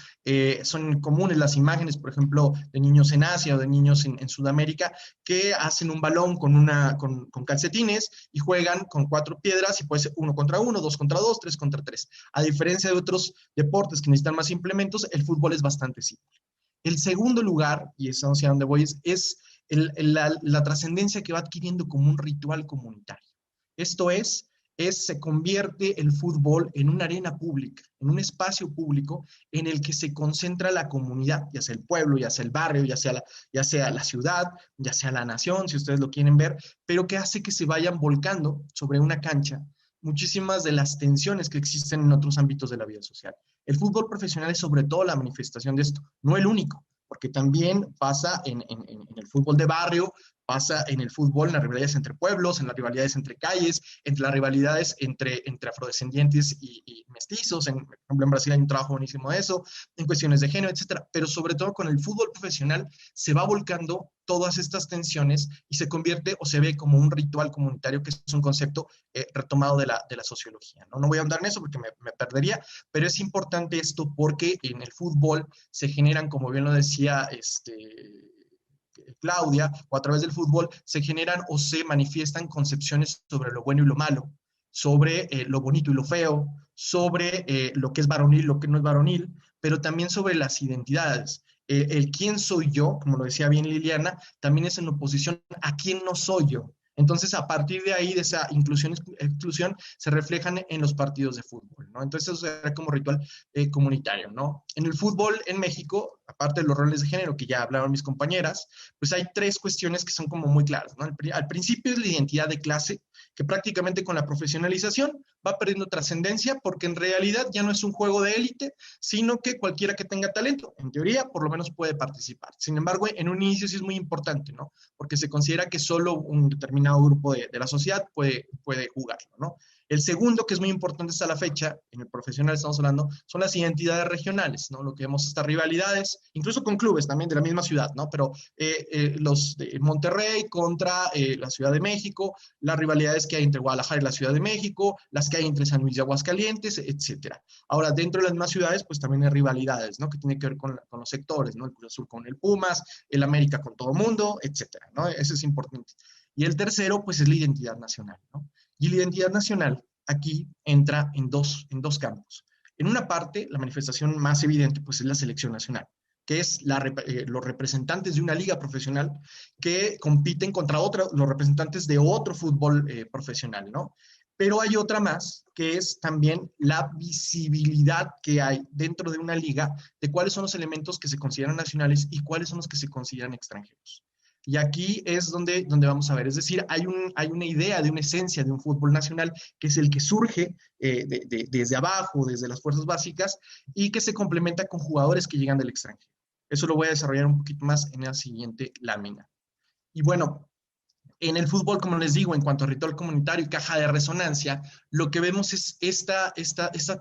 Son comunes las imágenes, por ejemplo, de niños en Asia o de niños en Sudamérica que hacen un balón con calcetines y juegan con 4 piedras y puede ser 1 contra 1, 2 contra 2, 3 contra 3. A diferencia de otros deportes que necesitan más implementos, el fútbol es bastante simple. El segundo lugar, y es hacia donde voy, es la trascendencia que va adquiriendo como un ritual comunitario. Esto se convierte el fútbol en una arena pública, en un espacio público en el que se concentra la comunidad, ya sea el pueblo, ya sea el barrio, ya sea la ciudad, ya sea la nación, si ustedes lo quieren ver, pero que hace que se vayan volcando sobre una cancha muchísimas de las tensiones que existen en otros ámbitos de la vida social. El fútbol profesional es sobre todo la manifestación de esto, no el único, porque también pasa en el fútbol de barrio, pasa en el fútbol, en las rivalidades entre pueblos, en las rivalidades entre calles, entre las rivalidades entre afrodescendientes y mestizos. Por ejemplo, en Brasil hay un trabajo buenísimo de eso, en cuestiones de género, etcétera. Pero sobre todo con el fútbol profesional se va volcando todas estas tensiones y se convierte o se ve como un ritual comunitario, que es un concepto retomado de la sociología, ¿no? No voy a andar en eso porque me perdería, pero es importante esto porque en el fútbol se generan, como bien lo decía Claudia, o a través del fútbol se generan o se manifiestan concepciones sobre lo bueno y lo malo, sobre lo bonito y lo feo, sobre lo que es varonil y lo que no es varonil, pero también sobre las identidades. El quién soy yo, como lo decía bien Liliana, también es en oposición a quién no soy yo. Entonces, a partir de ahí, de esa exclusión, se reflejan en los partidos de fútbol, ¿no? Entonces, eso será como ritual comunitario, ¿no? En el fútbol en México, aparte de los roles de género que ya hablaron mis compañeras, pues hay 3 cuestiones que son como muy claras, ¿no? Al principio es la identidad de clase, que prácticamente con la profesionalización va perdiendo trascendencia porque en realidad ya no es un juego de élite, sino que cualquiera que tenga talento, en teoría, por lo menos puede participar. Sin embargo, en un inicio sí es muy importante, ¿no? Porque se considera que solo un determinado grupo de la sociedad puede jugarlo, ¿no? El segundo, que es muy importante hasta la fecha, en el profesional estamos hablando, son las identidades regionales, ¿no? Lo que vemos estas rivalidades, incluso con clubes también de la misma ciudad, ¿no? Pero los de Monterrey contra la Ciudad de México, las rivalidades que hay entre Guadalajara y la Ciudad de México, las que hay entre San Luis y Aguascalientes, etcétera. Ahora, dentro de las mismas ciudades, pues también hay rivalidades, ¿no? Que tienen que ver con los sectores, ¿no? El Cruz Azul con el Pumas, el América con todo mundo, etcétera, ¿no? Eso es importante. Y el tercero, pues es la identidad nacional, ¿no? Y la identidad nacional aquí entra en dos campos. En una parte, la manifestación más evidente pues es la selección nacional, que es los representantes de una liga profesional que compiten contra los representantes de otro fútbol profesional, ¿no? Pero hay otra más, que es también la visibilidad que hay dentro de una liga de cuáles son los elementos que se consideran nacionales y cuáles son los que se consideran extranjeros. Y aquí es donde vamos a ver, es decir, hay una idea de una esencia de un fútbol nacional que es el que surge desde abajo, desde las fuerzas básicas, y que se complementa con jugadores que llegan del extranjero. Eso lo voy a desarrollar un poquito más en la siguiente lámina. Y bueno, en el fútbol, como les digo, en cuanto a ritual comunitario y caja de resonancia, lo que vemos es esta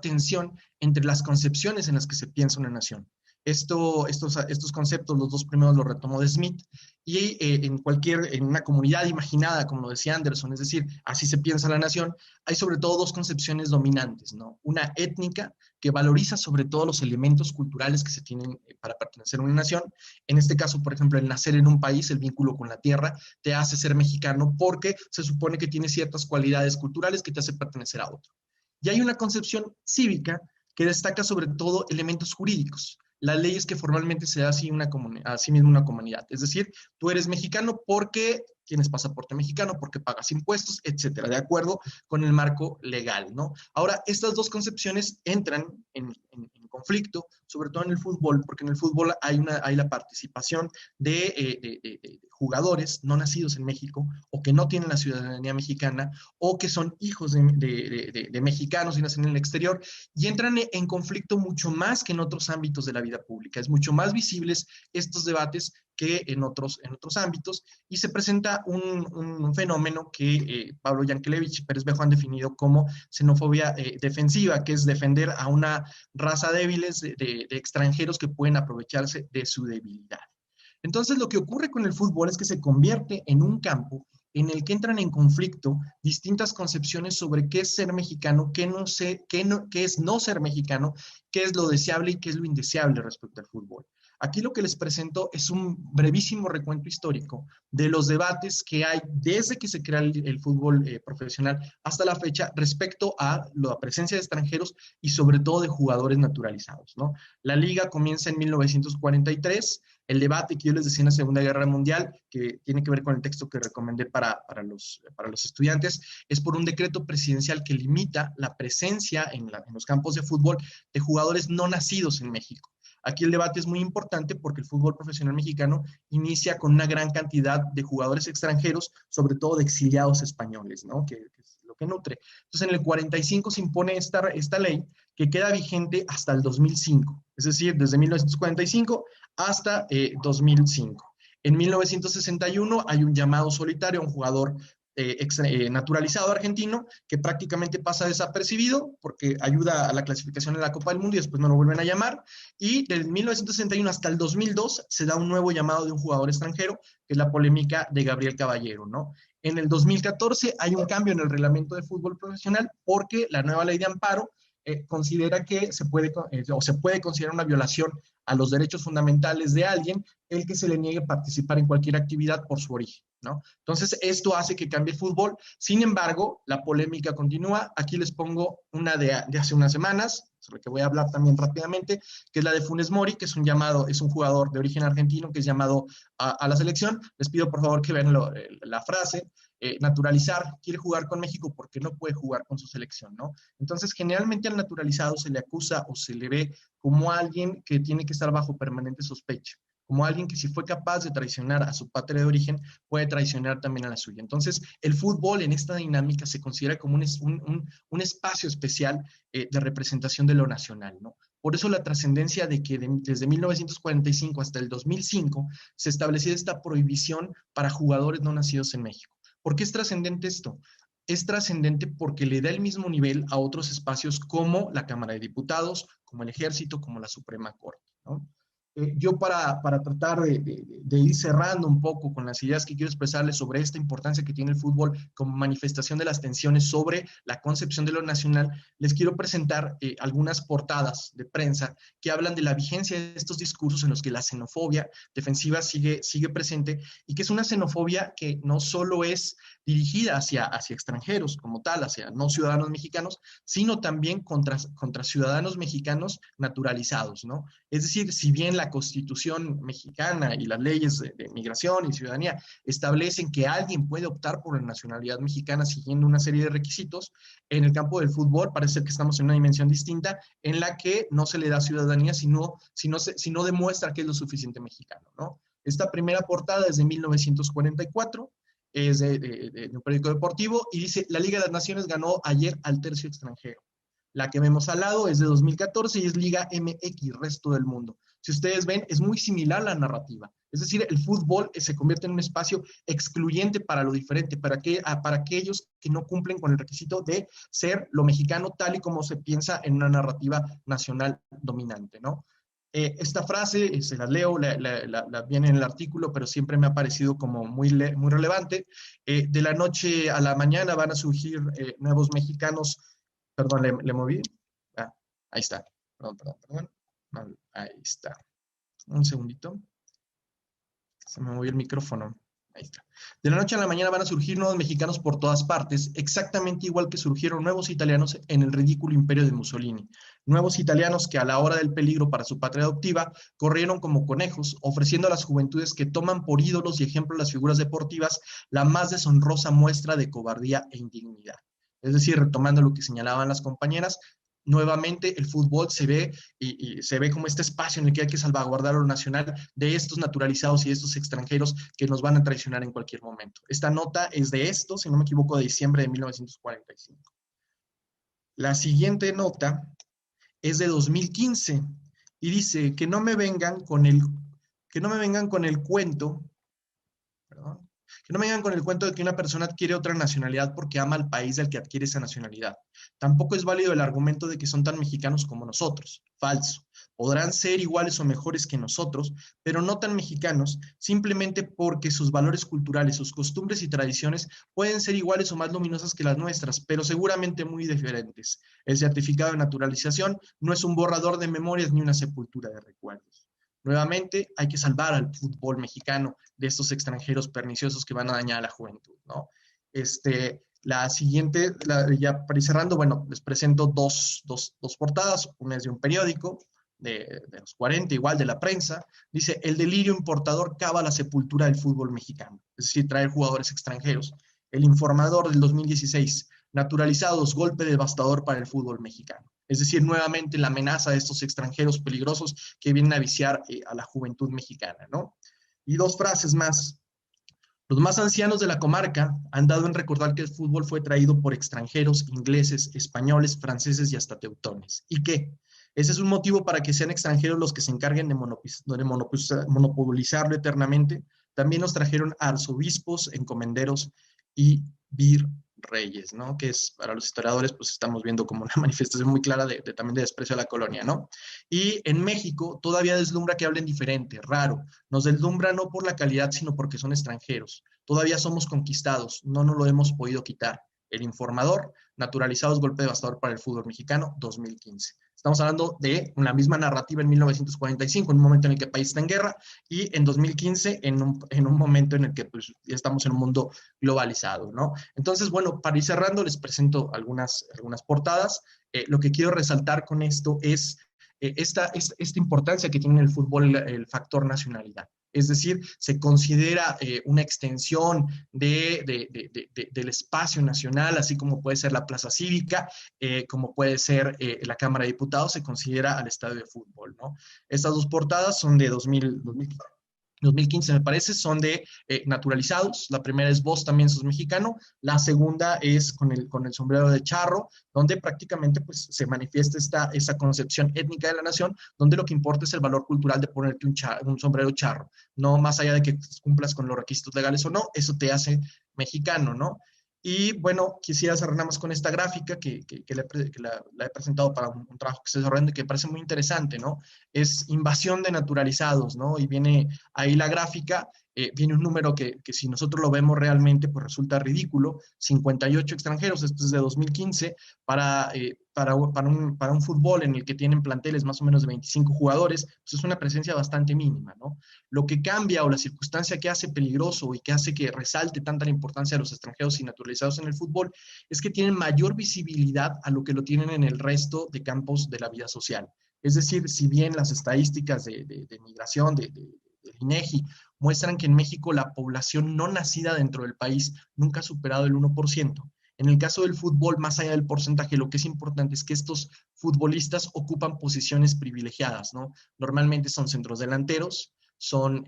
tensión entre las concepciones en las que se piensa una nación. Estos conceptos, los dos primeros los retomó de Smith, y en una comunidad imaginada, como lo decía Anderson, es decir, así se piensa la nación, hay sobre todo dos concepciones dominantes, ¿no? Una étnica, que valoriza sobre todo los elementos culturales que se tienen para pertenecer a una nación. En este caso, por ejemplo, el nacer en un país, el vínculo con la tierra, te hace ser mexicano porque se supone que tiene ciertas cualidades culturales que te hace pertenecer a otro. Y hay una concepción cívica que destaca sobre todo elementos jurídicos. Las leyes que formalmente se da a sí mismo una comunidad. Es decir, tú eres mexicano porque tienes pasaporte mexicano, porque pagas impuestos, etcétera, de acuerdo con el marco legal, ¿no? Ahora, estas dos concepciones entran en conflicto, sobre todo en el fútbol, porque en el fútbol hay la participación de jugadores no nacidos en México, o que no tienen la ciudadanía mexicana, o que son hijos de mexicanos y nacen en el exterior, y entran en conflicto mucho más que en otros ámbitos de la vida pública. Es mucho más visibles estos debates que en otros ámbitos, y se presenta un fenómeno que Pablo Yankelevich y Pérez Bejo han definido como xenofobia defensiva, que es defender a una raza débiles de extranjeros que pueden aprovecharse de su debilidad. Entonces, lo que ocurre con el fútbol es que se convierte en un campo en el que entran en conflicto distintas concepciones sobre qué es ser mexicano, qué es no ser mexicano, qué es lo deseable y qué es lo indeseable respecto al fútbol. Aquí lo que les presento es un brevísimo recuento histórico de los debates que hay desde que se crea el fútbol profesional hasta la fecha respecto a la presencia de extranjeros y sobre todo de jugadores naturalizados, ¿no? La liga comienza en 1943, el debate que yo les decía en la Segunda Guerra Mundial, que tiene que ver con el texto que recomendé para los estudiantes, es por un decreto presidencial que limita la presencia en los campos de fútbol de jugadores no nacidos en México. Aquí el debate es muy importante porque el fútbol profesional mexicano inicia con una gran cantidad de jugadores extranjeros, sobre todo de exiliados españoles, ¿no? Que es lo que nutre. Entonces, en el 45 se impone esta ley que queda vigente hasta el 2005, es decir, desde 1945 hasta 2005. En 1961 hay un llamado solitario a un jugador naturalizado argentino que prácticamente pasa desapercibido porque ayuda a la clasificación en la Copa del Mundo y después no lo vuelven a llamar, y del 1961 hasta el 2002 se da un nuevo llamado de un jugador extranjero, que es la polémica de Gabriel Caballero, ¿no? En el 2014 hay un cambio en el reglamento de fútbol profesional porque la nueva ley de amparo considera que se puede considerar una violación a los derechos fundamentales de alguien el que se le niegue participar en cualquier actividad por su origen, ¿no? Entonces, esto hace que cambie el fútbol. Sin embargo, la polémica continúa. Aquí les pongo una de hace unas semanas, sobre la que voy a hablar también rápidamente, que es la de Funes Mori, que es un jugador de origen argentino que es llamado a la selección. Les pido por favor que vean la frase. Naturalizar, quiere jugar con México porque no puede jugar con su selección, ¿no? Entonces, generalmente al naturalizado se le acusa o se le ve como alguien que tiene que estar bajo permanente sospecha, como alguien que si fue capaz de traicionar a su patria de origen, puede traicionar también a la suya. Entonces, el fútbol en esta dinámica se considera como un espacio especial de representación de lo nacional, ¿no? Por eso la trascendencia de que desde 1945 hasta el 2005 se estableció esta prohibición para jugadores no nacidos en México. ¿Por qué es trascendente esto? Es trascendente porque le da el mismo nivel a otros espacios como la Cámara de Diputados, como el Ejército, como la Suprema Corte, ¿no? Yo para tratar de ir cerrando un poco con las ideas que quiero expresarles sobre esta importancia que tiene el fútbol como manifestación de las tensiones sobre la concepción de lo nacional, les quiero presentar algunas portadas de prensa que hablan de la vigencia de estos discursos en los que la xenofobia defensiva sigue presente, y que es una xenofobia que no solo es dirigida hacia extranjeros como tal, hacia no ciudadanos mexicanos, sino también contra ciudadanos mexicanos naturalizados, ¿no? Es decir, si bien la Constitución mexicana y las leyes de migración y ciudadanía establecen que alguien puede optar por la nacionalidad mexicana siguiendo una serie de requisitos, en el campo del fútbol parece que estamos en una dimensión distinta en la que no se le da ciudadanía si no demuestra que es lo suficiente mexicano, ¿no? Esta primera portada es de 1944, es de un periódico deportivo, y dice, la Liga de las Naciones ganó ayer al tercio extranjero. La que vemos al lado es de 2014 y es Liga MX, resto del mundo. Si ustedes ven, es muy similar la narrativa. Es decir, el fútbol se convierte en un espacio excluyente para lo diferente, para aquellos que no cumplen con el requisito de ser lo mexicano tal y como se piensa en una narrativa nacional dominante, ¿no? Esta frase, se la leo, la viene en el artículo, pero siempre me ha parecido como muy relevante. De la noche a la mañana van a surgir nuevos mexicanos. Perdón, le moví. Ah, ahí está. Perdón. Ahí está. Un segundito. Se me movió el micrófono. Ahí está. De la noche a la mañana van a surgir nuevos mexicanos por todas partes, exactamente igual que surgieron nuevos italianos en el ridículo imperio de Mussolini. Nuevos italianos que a la hora del peligro para su patria adoptiva corrieron como conejos, ofreciendo a las juventudes que toman por ídolos y ejemplo las figuras deportivas la más deshonrosa muestra de cobardía e indignidad. Es decir, retomando lo que señalaban las compañeras, nuevamente el fútbol se ve y se ve como este espacio en el que hay que salvaguardar lo nacional de estos naturalizados y de estos extranjeros que nos van a traicionar en cualquier momento. Esta nota es de esto, si no me equivoco, de diciembre de 1945. La siguiente nota es de 2015 y dice que no me vengan con el cuento, perdón, que no me vengan con el cuento de que una persona adquiere otra nacionalidad porque ama al país del que adquiere esa nacionalidad. Tampoco es válido el argumento de que son tan mexicanos como nosotros. Falso. Podrán ser iguales o mejores que nosotros, pero no tan mexicanos, simplemente porque sus valores culturales, sus costumbres y tradiciones pueden ser iguales o más luminosas que las nuestras, pero seguramente muy diferentes. El certificado de naturalización no es un borrador de memorias ni una sepultura de recuerdos. Nuevamente, hay que salvar al fútbol mexicano de estos extranjeros perniciosos que van a dañar a la juventud, ¿no? La siguiente, ya para ir cerrando, bueno, les presento dos portadas. Una es de un periódico de los 40, igual de la prensa. Dice, el delirio importador cava la sepultura del fútbol mexicano. Es decir, traer jugadores extranjeros. El Informador del 2016, naturalizados, golpe devastador para el fútbol mexicano. Es decir, nuevamente la amenaza de estos extranjeros peligrosos que vienen a viciar a la juventud mexicana, ¿no? Y dos frases más. Los más ancianos de la comarca han dado en recordar que el fútbol fue traído por extranjeros, ingleses, españoles, franceses y hasta teutones. ¿Y qué? Ese es un motivo para que sean extranjeros los que se encarguen de monopolizarlo eternamente. También nos trajeron arzobispos, encomenderos y virreyes, ¿no? Que es, para los historiadores, pues estamos viendo como una manifestación muy clara también de desprecio a la colonia, ¿no? Y en México todavía deslumbra que hablen diferente, raro. Nos deslumbra no por la calidad, sino porque son extranjeros. Todavía somos conquistados, no nos lo hemos podido quitar. El Informador, naturalizados, golpe devastador para el fútbol mexicano, 2015. Estamos hablando de la misma narrativa en 1945, en un momento en el que el país está en guerra, y en 2015, en un momento en el que pues, ya estamos en un mundo globalizado, ¿no? Entonces, bueno, para ir cerrando, les presento algunas portadas. Lo que quiero resaltar con esto es esta importancia que tiene en el fútbol el factor nacionalidad. Es decir, se considera una extensión del espacio nacional, así como puede ser la plaza cívica, como puede ser la Cámara de Diputados, se considera al estadio de fútbol, ¿no? Estas dos portadas son de 2015, me parece, son de naturalizados. La primera es Vos también sos mexicano. La segunda es con el sombrero de charro, donde prácticamente pues, se manifiesta esa concepción étnica de la nación, donde lo que importa es el valor cultural de ponerte un sombrero charro. No más allá de que cumplas con los requisitos legales o no, eso te hace mexicano, ¿no? Y bueno, quisiera cerrar nada más con esta gráfica que la he presentado para un trabajo que estoy desarrollando y que me parece muy interesante, ¿no? Es invasión de naturalizados, ¿no? Y viene ahí la gráfica, viene un número que si nosotros lo vemos realmente, pues resulta ridículo. 58 extranjeros, esto es de 2015, para un fútbol en el que tienen planteles más o menos de 25 jugadores, pues es una presencia bastante mínima, ¿no? Lo que cambia o la circunstancia que hace peligroso y que hace que resalte tanta la importancia de los extranjeros y naturalizados en el fútbol es que tienen mayor visibilidad a lo que lo tienen en el resto de campos de la vida social. Es decir, si bien las estadísticas de migración, del INEGI, muestran que en México la población no nacida dentro del país nunca ha superado el 1%. En el caso del fútbol, más allá del porcentaje, lo que es importante es que estos futbolistas ocupan posiciones privilegiadas, ¿no? Normalmente son centros delanteros, son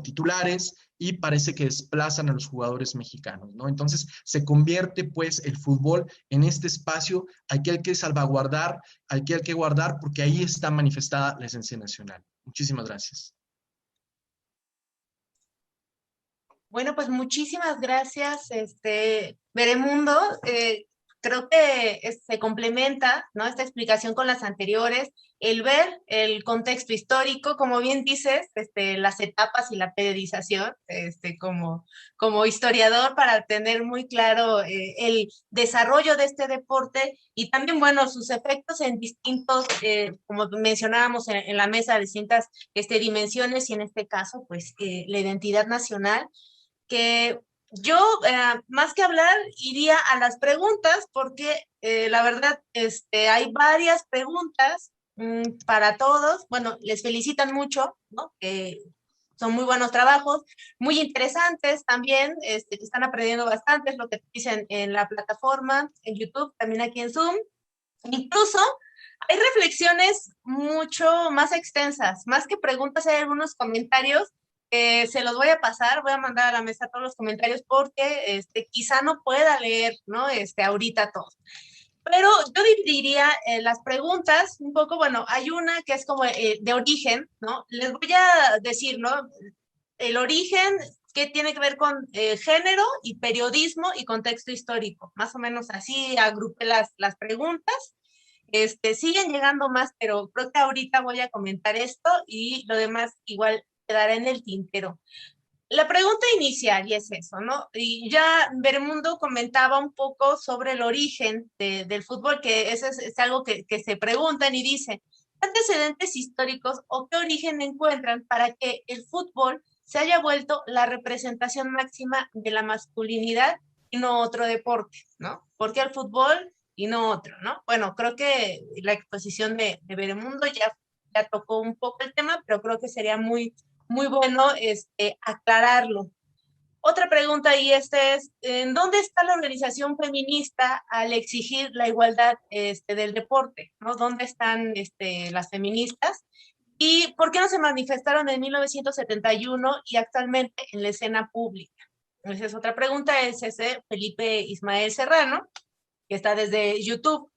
titulares y parece que desplazan a los jugadores mexicanos, ¿no? Entonces se convierte pues el fútbol en este espacio al que hay que salvaguardar, al que hay que guardar, porque ahí está manifestada la esencia nacional. Muchísimas gracias. Bueno, pues muchísimas gracias, Veremundo. Creo que se complementa, ¿no?, esta explicación con las anteriores, el ver el contexto histórico, como bien dices, las etapas y la periodización, como historiador, para tener muy claro el desarrollo de este deporte y también, bueno, sus efectos en distintos, como mencionábamos en la mesa, distintas dimensiones, y en este caso, pues, la identidad nacional, que yo, más que hablar, iría a las preguntas, porque la verdad, hay varias preguntas para todos. Bueno, les felicitan mucho, ¿no? Son muy buenos trabajos, muy interesantes también, están aprendiendo bastante, es lo que dicen en la plataforma, en YouTube, también aquí en Zoom. Incluso hay reflexiones mucho más extensas, más que preguntas, hay algunos comentarios. Se los voy a pasar, voy a mandar a la mesa todos los comentarios porque quizá no pueda leer, ¿no? Ahorita todos. Pero yo dividiría las preguntas un poco. Bueno, hay una que es como de origen, ¿no? Les voy a decir, ¿no? El origen, ¿qué tiene que ver con género y periodismo y contexto histórico? Más o menos así agrupé las preguntas. Siguen llegando más, pero creo que ahorita voy a comentar esto y lo demás igual quedará en el tintero. La pregunta inicial, y es eso, ¿no? Y ya Veremundo comentaba un poco sobre el origen del fútbol, que eso es algo que se preguntan y dicen, ¿qué antecedentes históricos o qué origen encuentran para que el fútbol se haya vuelto la representación máxima de la masculinidad y no otro deporte, ¿no? ¿Por qué el fútbol y no otro, no? Bueno, creo que la exposición de Veremundo ya tocó un poco el tema, pero creo que sería muy bueno aclararlo. Otra pregunta, y es, ¿en dónde está la organización feminista al exigir la igualdad del deporte, ¿no? ¿Dónde están las feministas? ¿Y por qué no se manifestaron en 1971 y actualmente en la escena pública? Esa es otra pregunta, es Felipe Ismael Serrano, que está desde YouTube.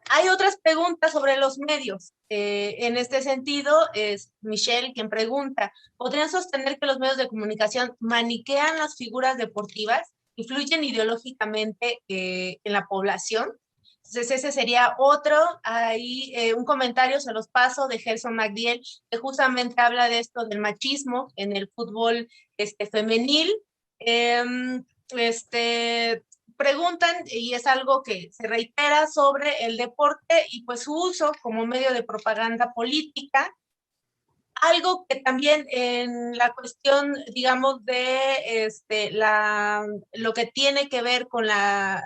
Hay otras preguntas sobre los medios. En este sentido, es Michelle quien pregunta, ¿podrían sostener que los medios de comunicación maniquean las figuras deportivas, influyen ideológicamente en la población? Entonces ese sería otro. Hay un comentario, se los paso, de Gerson MacDiel, que justamente habla de esto del machismo en el fútbol femenil. Preguntan, y es algo que se reitera, sobre el deporte y pues su uso como medio de propaganda política. Algo que también en la cuestión, digamos, de lo que tiene que ver con la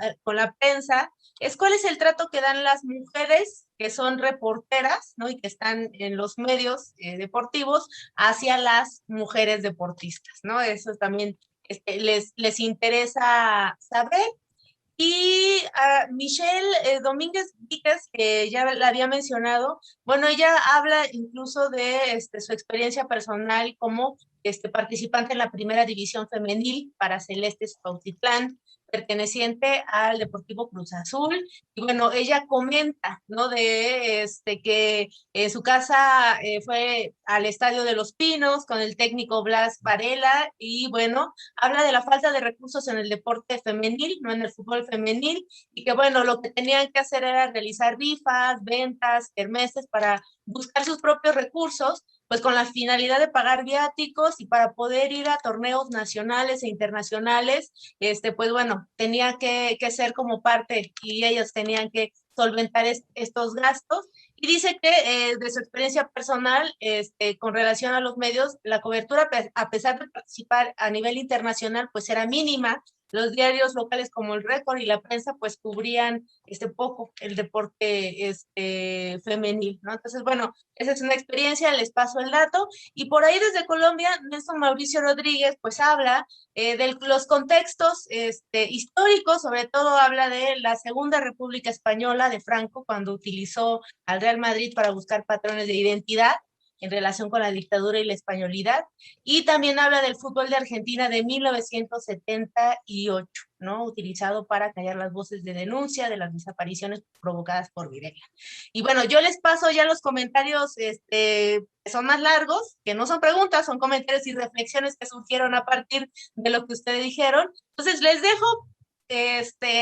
prensa, es cuál es el trato que dan las mujeres que son reporteras, ¿no? Y que están en los medios deportivos hacia las mujeres deportistas, ¿no? Eso también les interesa saber. Y a Michelle Domínguez Víquez, que ya la había mencionado, bueno, ella habla incluso de su experiencia personal como participante en la primera división femenil para Celestes Cuautitlán, perteneciente al Deportivo Cruz Azul. Y bueno, ella comenta, ¿no?, de que su casa fue al Estadio de los Pinos con el técnico Blas Varela, y bueno, habla de la falta de recursos en el deporte femenil, no en el fútbol femenil, y que bueno, lo que tenían que hacer era realizar rifas, ventas, kermeses para buscar sus propios recursos, pues con la finalidad de pagar viáticos y para poder ir a torneos nacionales e internacionales. Pues bueno, tenía que ser como parte, y ellos tenían que solventar estos gastos. Y dice que de su experiencia personal, con relación a los medios, la cobertura, a pesar de participar a nivel internacional, pues era mínima. Los diarios locales como El Récord y La Prensa pues cubrían poco el deporte femenil, ¿no? Entonces, bueno, esa es una experiencia, les paso el dato. Y por ahí desde Colombia, Nelson Mauricio Rodríguez pues habla de los contextos históricos, sobre todo habla de la Segunda República Española de Franco, cuando utilizó al Real Madrid para buscar patrones de identidad. en relación con la dictadura y la españolidad, y también habla del fútbol de Argentina de 1978, ¿no? Utilizado para callar las voces de denuncia de las desapariciones provocadas por Videla. Y bueno, yo les paso ya los comentarios, que son más largos, que no son preguntas, son comentarios y reflexiones que surgieron a partir de lo que ustedes dijeron. Entonces les dejo,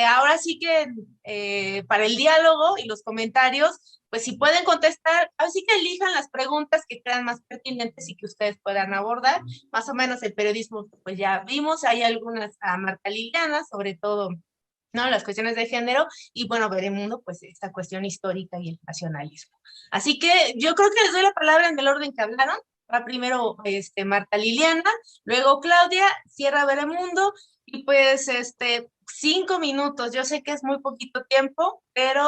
ahora sí que para el diálogo y los comentarios, pues si pueden contestar, así que elijan las preguntas que crean más pertinentes y que ustedes puedan abordar. Más o menos el periodismo, pues ya vimos, hay algunas a Marta Liliana, sobre todo, ¿no? Las cuestiones de género, y bueno, Veremundo, pues esta cuestión histórica y el nacionalismo. Así que yo creo que les doy la palabra en el orden que hablaron. Va primero Marta Liliana, luego Claudia, cierra Veremundo, y pues 5 minutos. Yo sé que es muy poquito tiempo, pero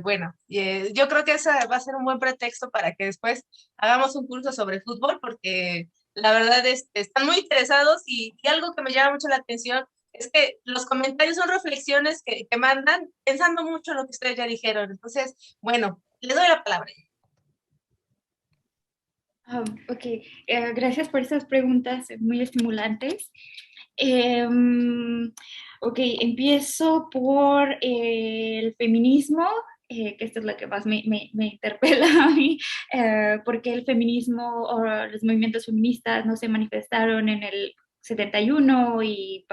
bueno, yo creo que esa va a ser un buen pretexto para que después hagamos un curso sobre fútbol, porque la verdad están muy interesados, y algo que me llama mucho la atención es que los comentarios son reflexiones que mandan pensando mucho en lo que ustedes ya dijeron. Entonces, bueno, les doy la palabra. Ok, gracias por esas preguntas muy estimulantes. Ok, empiezo por el feminismo, que esto es lo que más me interpela a mí, porque el feminismo o los movimientos feministas no se manifestaron en el 71 y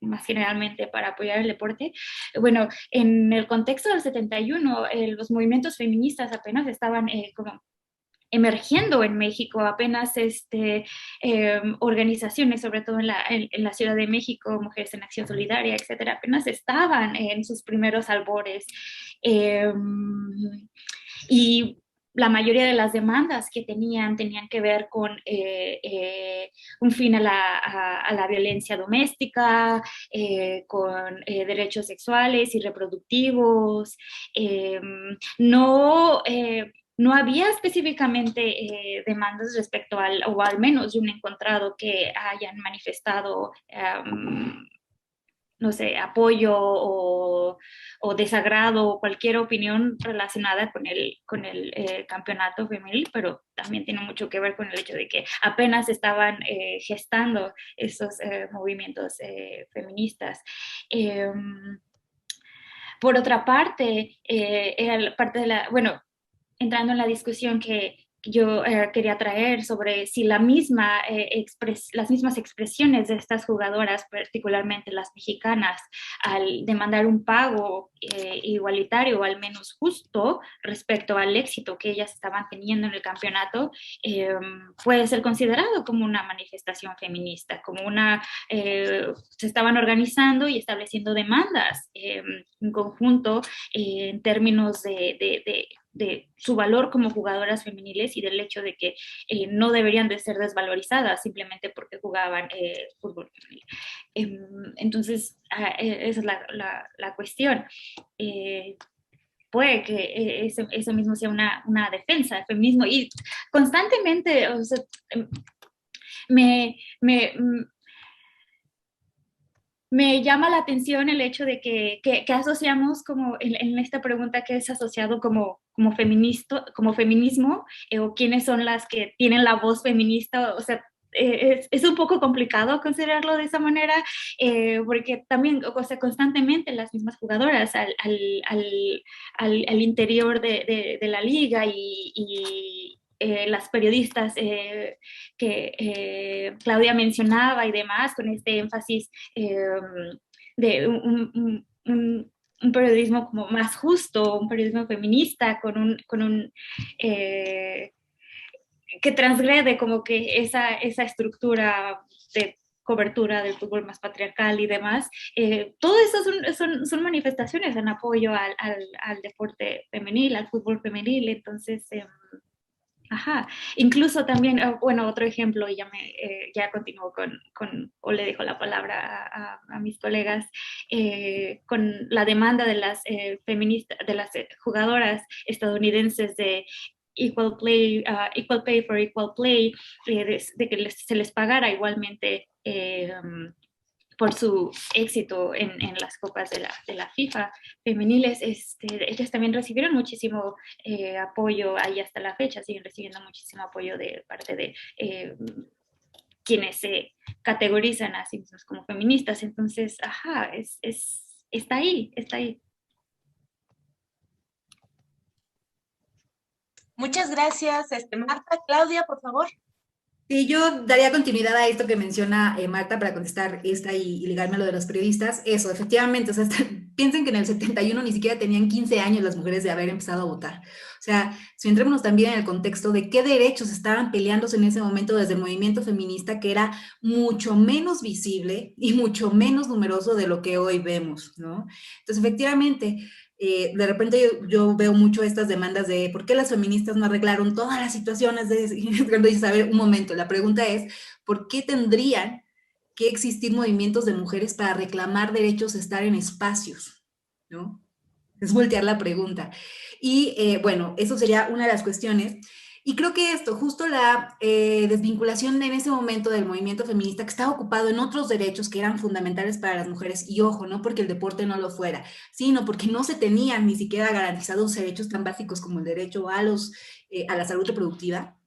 más generalmente para apoyar el deporte. Bueno, en el contexto del 71, los movimientos feministas apenas estaban como emergiendo en México, apenas organizaciones, sobre todo en la Ciudad de México, Mujeres en Acción Solidaria, etcétera, apenas estaban en sus primeros albores. Y la mayoría de las demandas que tenían que ver con un fin a la violencia doméstica, con derechos sexuales y reproductivos. No había específicamente demandas respecto o al menos yo no he encontrado que hayan manifestado no sé, apoyo o desagrado o cualquier opinión relacionada con el campeonato femenil, pero también tiene mucho que ver con el hecho de que apenas estaban gestando esos movimientos feministas. Por otra parte, era parte de bueno, entrando en la discusión que yo quería traer sobre si las mismas expresiones de estas jugadoras, particularmente las mexicanas, al demandar un pago igualitario o al menos justo respecto al éxito que ellas estaban teniendo en el campeonato, puede ser considerado como una manifestación feminista, como se estaban organizando y estableciendo demandas en conjunto en términos de su valor como jugadoras femeniles y del hecho de que no deberían de ser desvalorizadas simplemente porque jugaban fútbol femenil. Entonces, esa es la cuestión. Puede que eso mismo sea una defensa del feminismo, y constantemente, o sea, me llama la atención el hecho de que asociamos como en esta pregunta que es asociado como feminismo, o quiénes son las que tienen la voz feminista. O sea, es un poco complicado considerarlo de esa manera, porque también, o sea, constantemente las mismas jugadoras al interior de la liga y las periodistas que Claudia mencionaba y demás, con este énfasis de un periodismo como más justo, un periodismo feminista, con un que transgrede como que esa estructura de cobertura del fútbol más patriarcal y demás. Todo eso son manifestaciones en apoyo al deporte femenil, al fútbol femenil. Entonces, incluso también, bueno, otro ejemplo, y ya continúo o le dejo la palabra a mis colegas, con la demanda de las feministas, de las jugadoras estadounidenses de equal pay for equal play, de que se les pagara igualmente por su éxito en las copas de la FIFA femeniles, ellas también recibieron muchísimo apoyo ahí hasta la fecha, siguen recibiendo muchísimo apoyo de parte de quienes se categorizan a sí mismos como feministas. Entonces, está ahí, está ahí. Muchas gracias, Marta. Claudia, por favor. Sí, yo daría continuidad a esto que menciona Marta para contestar esta y ligarme a lo de los periodistas. Eso, efectivamente, o sea, piensen que en el 71 ni siquiera tenían 15 años las mujeres de haber empezado a votar. O sea, si entrémonos también en el contexto de qué derechos estaban peleándose en ese momento desde el movimiento feminista, que era mucho menos visible y mucho menos numeroso de lo que hoy vemos, ¿no? Entonces, efectivamente, de repente yo veo mucho estas demandas de por qué las feministas no arreglaron todas las situaciones cuando dices, a ver, un momento, la pregunta es, ¿por qué tendrían que existir movimientos de mujeres para reclamar derechos a estar en espacios? ¿No? Es voltear la pregunta. Y bueno, eso sería una de las cuestiones. Y creo que esto, justo la desvinculación en ese momento del movimiento feminista que estaba ocupado en otros derechos que eran fundamentales para las mujeres, y ojo, no porque el deporte no lo fuera, sino porque no se tenían ni siquiera garantizados derechos tan básicos como el derecho a la salud reproductiva.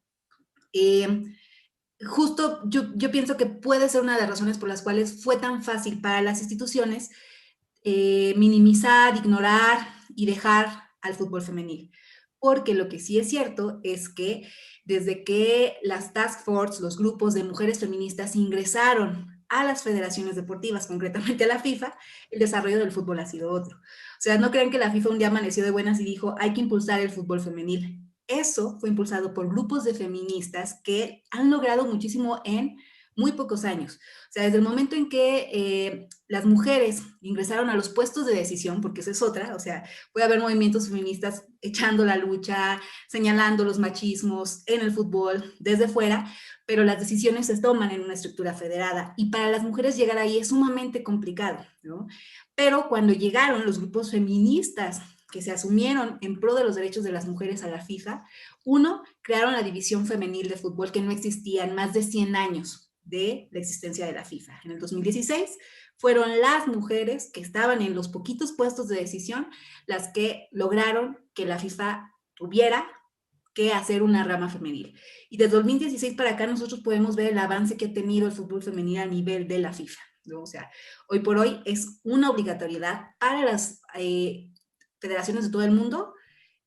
Justo yo pienso que puede ser una de las razones por las cuales fue tan fácil para las instituciones minimizar, ignorar y dejar al fútbol femenil. Porque lo que sí es cierto es que desde que las task force, los grupos de mujeres feministas ingresaron a las federaciones deportivas, concretamente a la FIFA, el desarrollo del fútbol ha sido otro. O sea, no crean que la FIFA un día amaneció de buenas y dijo, hay que impulsar el fútbol femenil. Eso fue impulsado por grupos de feministas que han logrado muchísimo en muy pocos años. O sea, desde el momento en que las mujeres ingresaron a los puestos de decisión, porque esa es otra, o sea, puede haber movimientos feministas echando la lucha, señalando los machismos en el fútbol desde fuera, pero las decisiones se toman en una estructura federada y para las mujeres llegar ahí es sumamente complicado, ¿no? Pero cuando llegaron los grupos feministas que se asumieron en pro de los derechos de las mujeres a la FIFA, crearon la división femenil de fútbol que no existía en más de 100 años de la existencia de la FIFA. En el 2016 fueron las mujeres que estaban en los poquitos puestos de decisión las que lograron que la FIFA tuviera que hacer una rama femenil. Y desde 2016 para acá nosotros podemos ver el avance que ha tenido el fútbol femenil a nivel de la FIFA, ¿no? O sea, hoy por hoy es una obligatoriedad para las federaciones de todo el mundo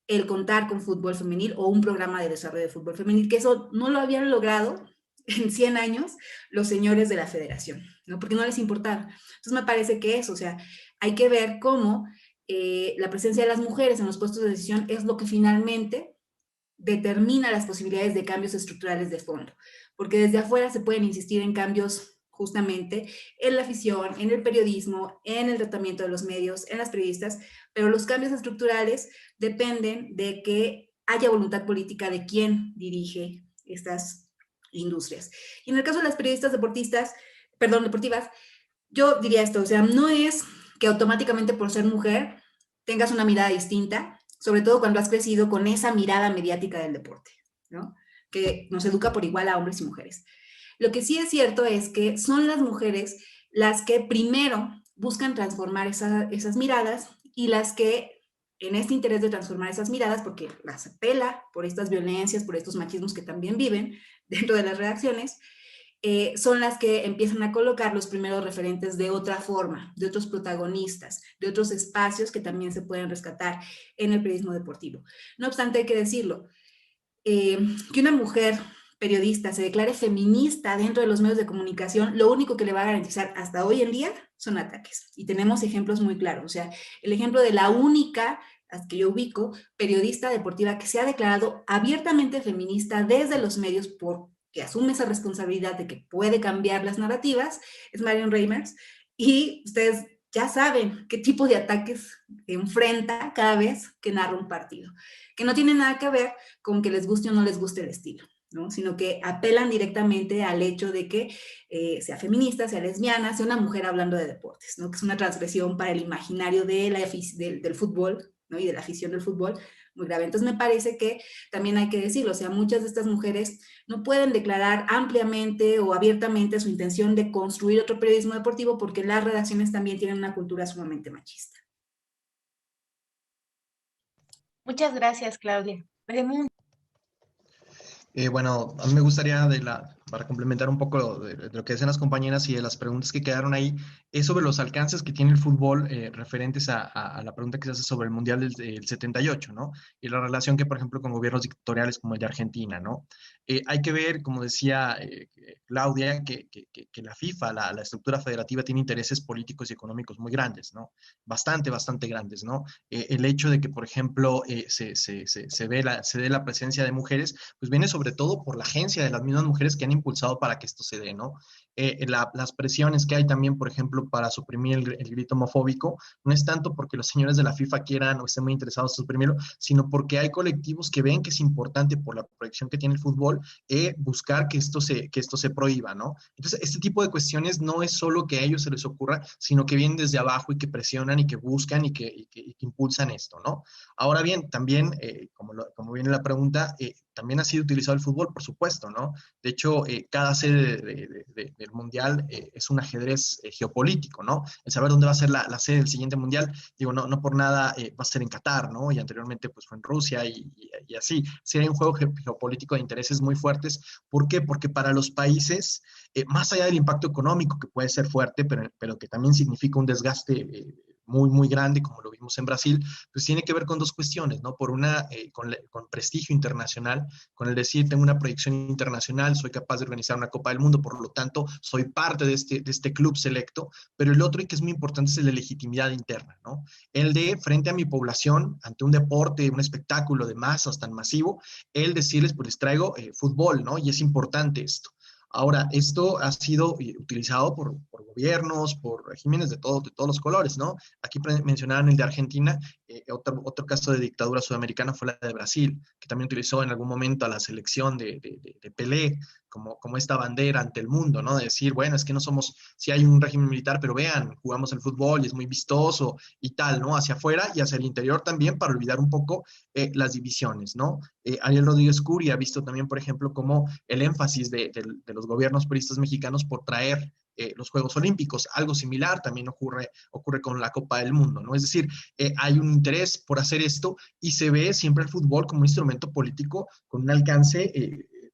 el contar con fútbol femenil o un programa de desarrollo de fútbol femenil, que eso no lo habían logrado en 100 años los señores de la federación, ¿no? Porque no les importaba. Entonces me parece que eso, o sea, hay que ver cómo la presencia de las mujeres en los puestos de decisión es lo que finalmente determina las posibilidades de cambios estructurales de fondo, porque desde afuera se pueden insistir en cambios justamente en la afición, en el periodismo, en el tratamiento de los medios, en las periodistas, pero los cambios estructurales dependen de que haya voluntad política de quien dirige estas industrias. Y en el caso de las periodistas deportivas, yo diría esto, o sea, no es que automáticamente por ser mujer tengas una mirada distinta, sobre todo cuando has crecido con esa mirada mediática del deporte, ¿no? Que nos educa por igual a hombres y mujeres. Lo que sí es cierto es que son las mujeres las que primero buscan transformar esas miradas y las que en este interés de transformar esas miradas, porque las apela por estas violencias, por estos machismos que también viven dentro de las redacciones, son las que empiezan a colocar los primeros referentes de otra forma, de otros protagonistas, de otros espacios que también se pueden rescatar en el periodismo deportivo. No obstante, hay que decirlo, que una mujer periodista se declare feminista dentro de los medios de comunicación, lo único que le va a garantizar hasta hoy en día son ataques. Y tenemos ejemplos muy claros. O sea, el ejemplo de la única que yo ubico, periodista deportiva que se ha declarado abiertamente feminista desde los medios porque asume esa responsabilidad de que puede cambiar las narrativas, es Marion Reimers. Y ustedes ya saben qué tipo de ataques enfrenta cada vez que narra un partido, que no tiene nada que ver con que les guste o no les guste el estilo, ¿no? Sino que apelan directamente al hecho de que sea feminista, sea lesbiana, sea una mujer hablando de deportes, ¿no? Que es una transgresión para el imaginario del fútbol, ¿no? Y de la afición del fútbol muy grave. Entonces me parece que también hay que decirlo, o sea, muchas de estas mujeres no pueden declarar ampliamente o abiertamente su intención de construir otro periodismo deportivo porque las redacciones también tienen una cultura sumamente machista. Muchas gracias, Claudia. Bueno, a mí me gustaría, para complementar un poco de lo que decían las compañeras y de las preguntas que quedaron ahí, es sobre los alcances que tiene el fútbol referentes a la pregunta que se hace sobre el Mundial del 78, ¿no? Y la relación que, por ejemplo, con gobiernos dictatoriales como el de Argentina, ¿no? Hay que ver, como decía Claudia, que la FIFA, la estructura federativa, tiene intereses políticos y económicos muy grandes, ¿no? Bastante grandes, ¿no? El hecho de que, por ejemplo, se dé la presencia de mujeres, pues viene sobre todo por la agencia de las mismas mujeres que han impulsado para que esto se dé, ¿no? Las presiones que hay también, por ejemplo, para suprimir el grito homofóbico, no es tanto porque los señores de la FIFA quieran o estén muy interesados en suprimirlo, sino porque hay colectivos que ven que es importante por la proyección que tiene el fútbol buscar que esto se prohíba, ¿no? Entonces, este tipo de cuestiones no es solo que a ellos se les ocurra, sino que vienen desde abajo y que presionan y que buscan y que impulsan esto, ¿no? Ahora bien, también, como viene la pregunta, también ha sido utilizado el fútbol, por supuesto, ¿no? De hecho, cada sede del Mundial es un ajedrez geopolítico, ¿no? El saber dónde va a ser la sede del siguiente Mundial, digo, no por nada va a ser en Qatar, ¿no? Y anteriormente pues fue en Rusia y así. Sí hay un juego geopolítico de intereses muy fuertes. ¿Por qué? Porque para los países, más allá del impacto económico, que puede ser fuerte, pero que también significa un desgaste muy grande, como lo vimos en Brasil, pues tiene que ver con dos cuestiones, ¿no? Por una, con prestigio internacional, con el decir, tengo una proyección internacional, soy capaz de organizar una Copa del Mundo, por lo tanto, soy parte de este club selecto, pero el otro, y que es muy importante, es el de legitimidad interna, ¿no? El de, frente a mi población, ante un deporte, un espectáculo de masas tan masivo, el decirles, pues les traigo fútbol, ¿no? Y es importante esto. Ahora, esto ha sido utilizado por gobiernos, por regímenes de todos los colores, ¿no? Aquí mencionaban el de Argentina, otro caso de dictadura sudamericana fue la de Brasil, que también utilizó en algún momento a la selección de Pelé como esta bandera ante el mundo, ¿no? De decir, bueno, es que no somos, sí hay un régimen militar, pero vean, jugamos el fútbol y es muy vistoso y tal, ¿no? Hacia afuera y hacia el interior también para olvidar un poco las divisiones, ¿no? Ariel Rodríguez Curi ha visto también, por ejemplo, como el énfasis de los gobiernos puristas mexicanos por traer los Juegos Olímpicos. Algo similar también ocurre con la Copa del Mundo, ¿no? Es decir, hay un interés por hacer esto y se ve siempre el fútbol como un instrumento político con un alcance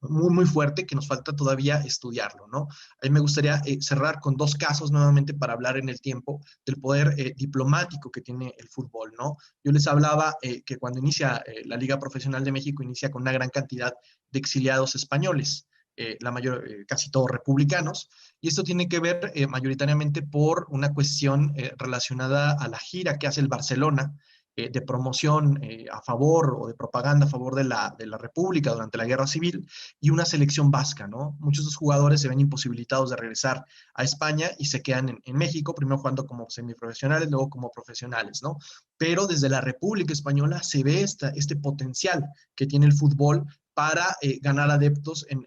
muy fuerte que nos falta todavía estudiarlo, ¿no? A mí me gustaría cerrar con dos casos nuevamente para hablar en el tiempo del poder diplomático que tiene el fútbol, ¿no? Yo les hablaba que cuando inicia la Liga Profesional de México inicia con una gran cantidad de exiliados españoles, casi todos republicanos, y esto tiene que ver mayoritariamente por una cuestión relacionada a la gira que hace el Barcelona de promoción a favor o de propaganda a favor de la República durante la Guerra Civil y una selección vasca, ¿no? Muchos de los jugadores se ven imposibilitados de regresar a España y se quedan en México, primero jugando como semiprofesionales, luego como profesionales, ¿no? Pero desde la República Española se ve este potencial que tiene el fútbol para ganar adeptos en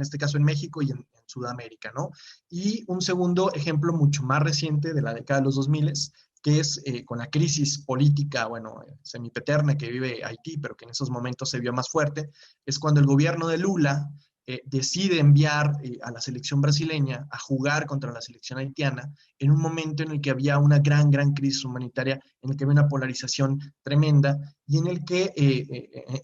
este caso en México y en Sudamérica, ¿no? Y un segundo ejemplo mucho más reciente de la década de los 2000 que es con la crisis política, bueno, semipeterna que vive Haití, pero que en esos momentos se vio más fuerte, es cuando el gobierno de Lula decide enviar a la selección brasileña a jugar contra la selección haitiana en un momento en el que había una gran crisis humanitaria, en el que había una polarización tremenda y en el que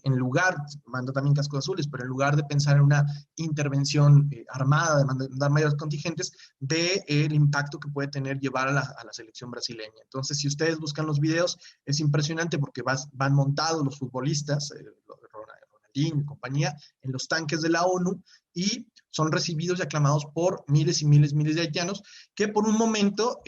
en lugar, manda también cascos azules, pero en lugar de pensar en una intervención armada, de mandar mayores contingentes, ve el impacto que puede tener llevar a la selección brasileña. Entonces, si ustedes buscan los videos, es impresionante porque van montados los futbolistas, y compañía, en los tanques de la ONU y son recibidos y aclamados por miles y miles de haitianos que por un momento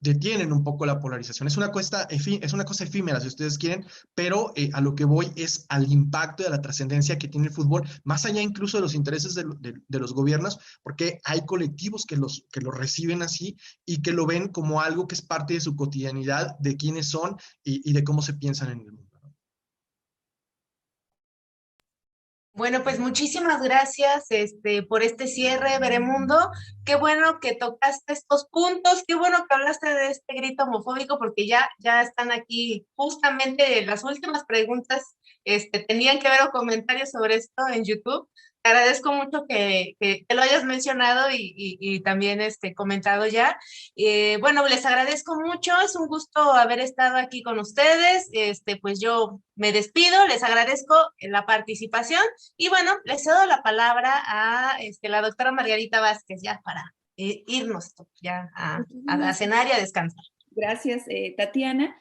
detienen un poco la polarización. Es una cosa efímera, si ustedes quieren, pero a lo que voy es al impacto y a la trascendencia que tiene el fútbol, más allá incluso de los intereses de los gobiernos, porque hay colectivos que los reciben así y que lo ven como algo que es parte de su cotidianidad, de quiénes son y de cómo se piensan en el mundo. Bueno, pues muchísimas gracias por este cierre, Veremundo. Qué bueno que tocaste estos puntos, qué bueno que hablaste de este grito homofóbico, porque ya están aquí justamente las últimas preguntas. Tenían que ver o comentarios sobre esto en YouTube. Te agradezco mucho que lo hayas mencionado y también comentado ya. Bueno, les agradezco mucho, es un gusto haber estado aquí con ustedes. Pues yo me despido, les agradezco la participación. Y bueno, le cedo la palabra a la doctora Margarita Vázquez ya para irnos ya a cenar y a descansar. Gracias, Tatiana.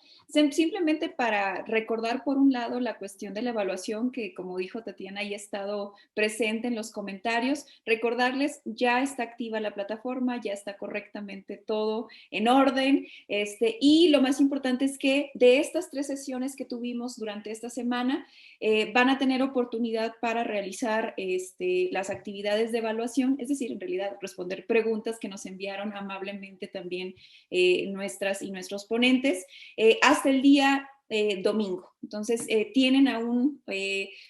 Simplemente para recordar, por un lado, la cuestión de la evaluación, que como dijo Tatiana, ya ha estado presente en los comentarios. Recordarles, ya está activa la plataforma, ya está correctamente todo en orden. Y lo más importante es que de estas 3 sesiones que tuvimos durante esta semana, van a tener oportunidad para realizar las actividades de evaluación, es decir, en realidad responder preguntas que nos enviaron amablemente también nuestras y nuestros ponentes, hasta el día domingo. Entonces, tienen aún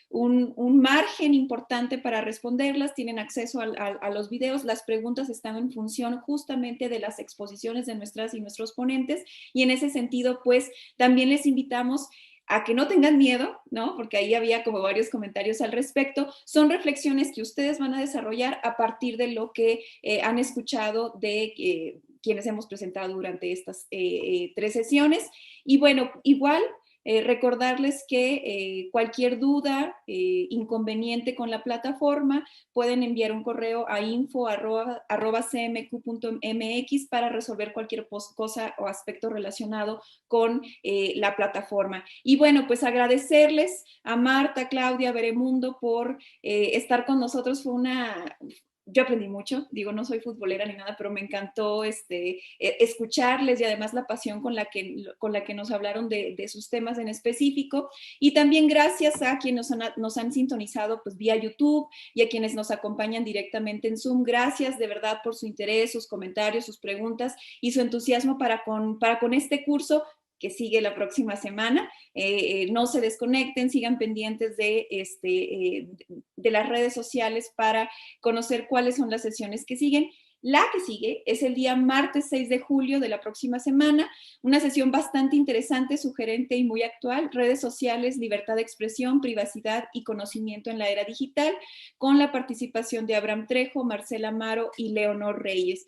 un margen importante para responderlas, tienen acceso a los videos, las preguntas están en función justamente de las exposiciones de nuestras y nuestros ponentes, y en ese sentido, pues, también les invitamos a que no tengan miedo, ¿no? Porque ahí había como varios comentarios al respecto. Son reflexiones que ustedes van a desarrollar a partir de lo que han escuchado de quienes hemos presentado durante estas 3 sesiones. Y bueno, igual recordarles que cualquier duda, inconveniente con la plataforma, pueden enviar un correo a info@cmq.mx para resolver cualquier cosa o aspecto relacionado con la plataforma. Y bueno, pues agradecerles a Marta, Claudia, Veremundo por estar con nosotros. Yo aprendí mucho, digo, no soy futbolera ni nada, pero me encantó escucharles, y además la pasión con la que nos hablaron de sus temas en específico. Y también gracias a quienes nos han sintonizado pues vía YouTube, y a quienes nos acompañan directamente en Zoom. Gracias de verdad por su interés, sus comentarios, sus preguntas y su entusiasmo para con este curso que sigue la próxima semana. No se desconecten, sigan pendientes de las redes sociales para conocer cuáles son las sesiones que siguen. La que sigue es el día martes 6 de julio de la próxima semana, una sesión bastante interesante, sugerente y muy actual: redes sociales, libertad de expresión, privacidad y conocimiento en la era digital, con la participación de Abraham Trejo, Marcela Amaro y Leonor Reyes.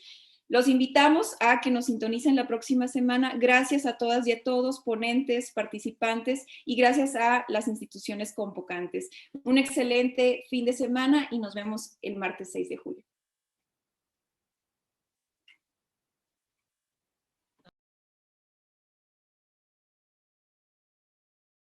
Los invitamos a que nos sintonicen la próxima semana. Gracias a todas y a todos, ponentes, participantes, y gracias a las instituciones convocantes. Un excelente fin de semana y nos vemos el martes 6 de julio.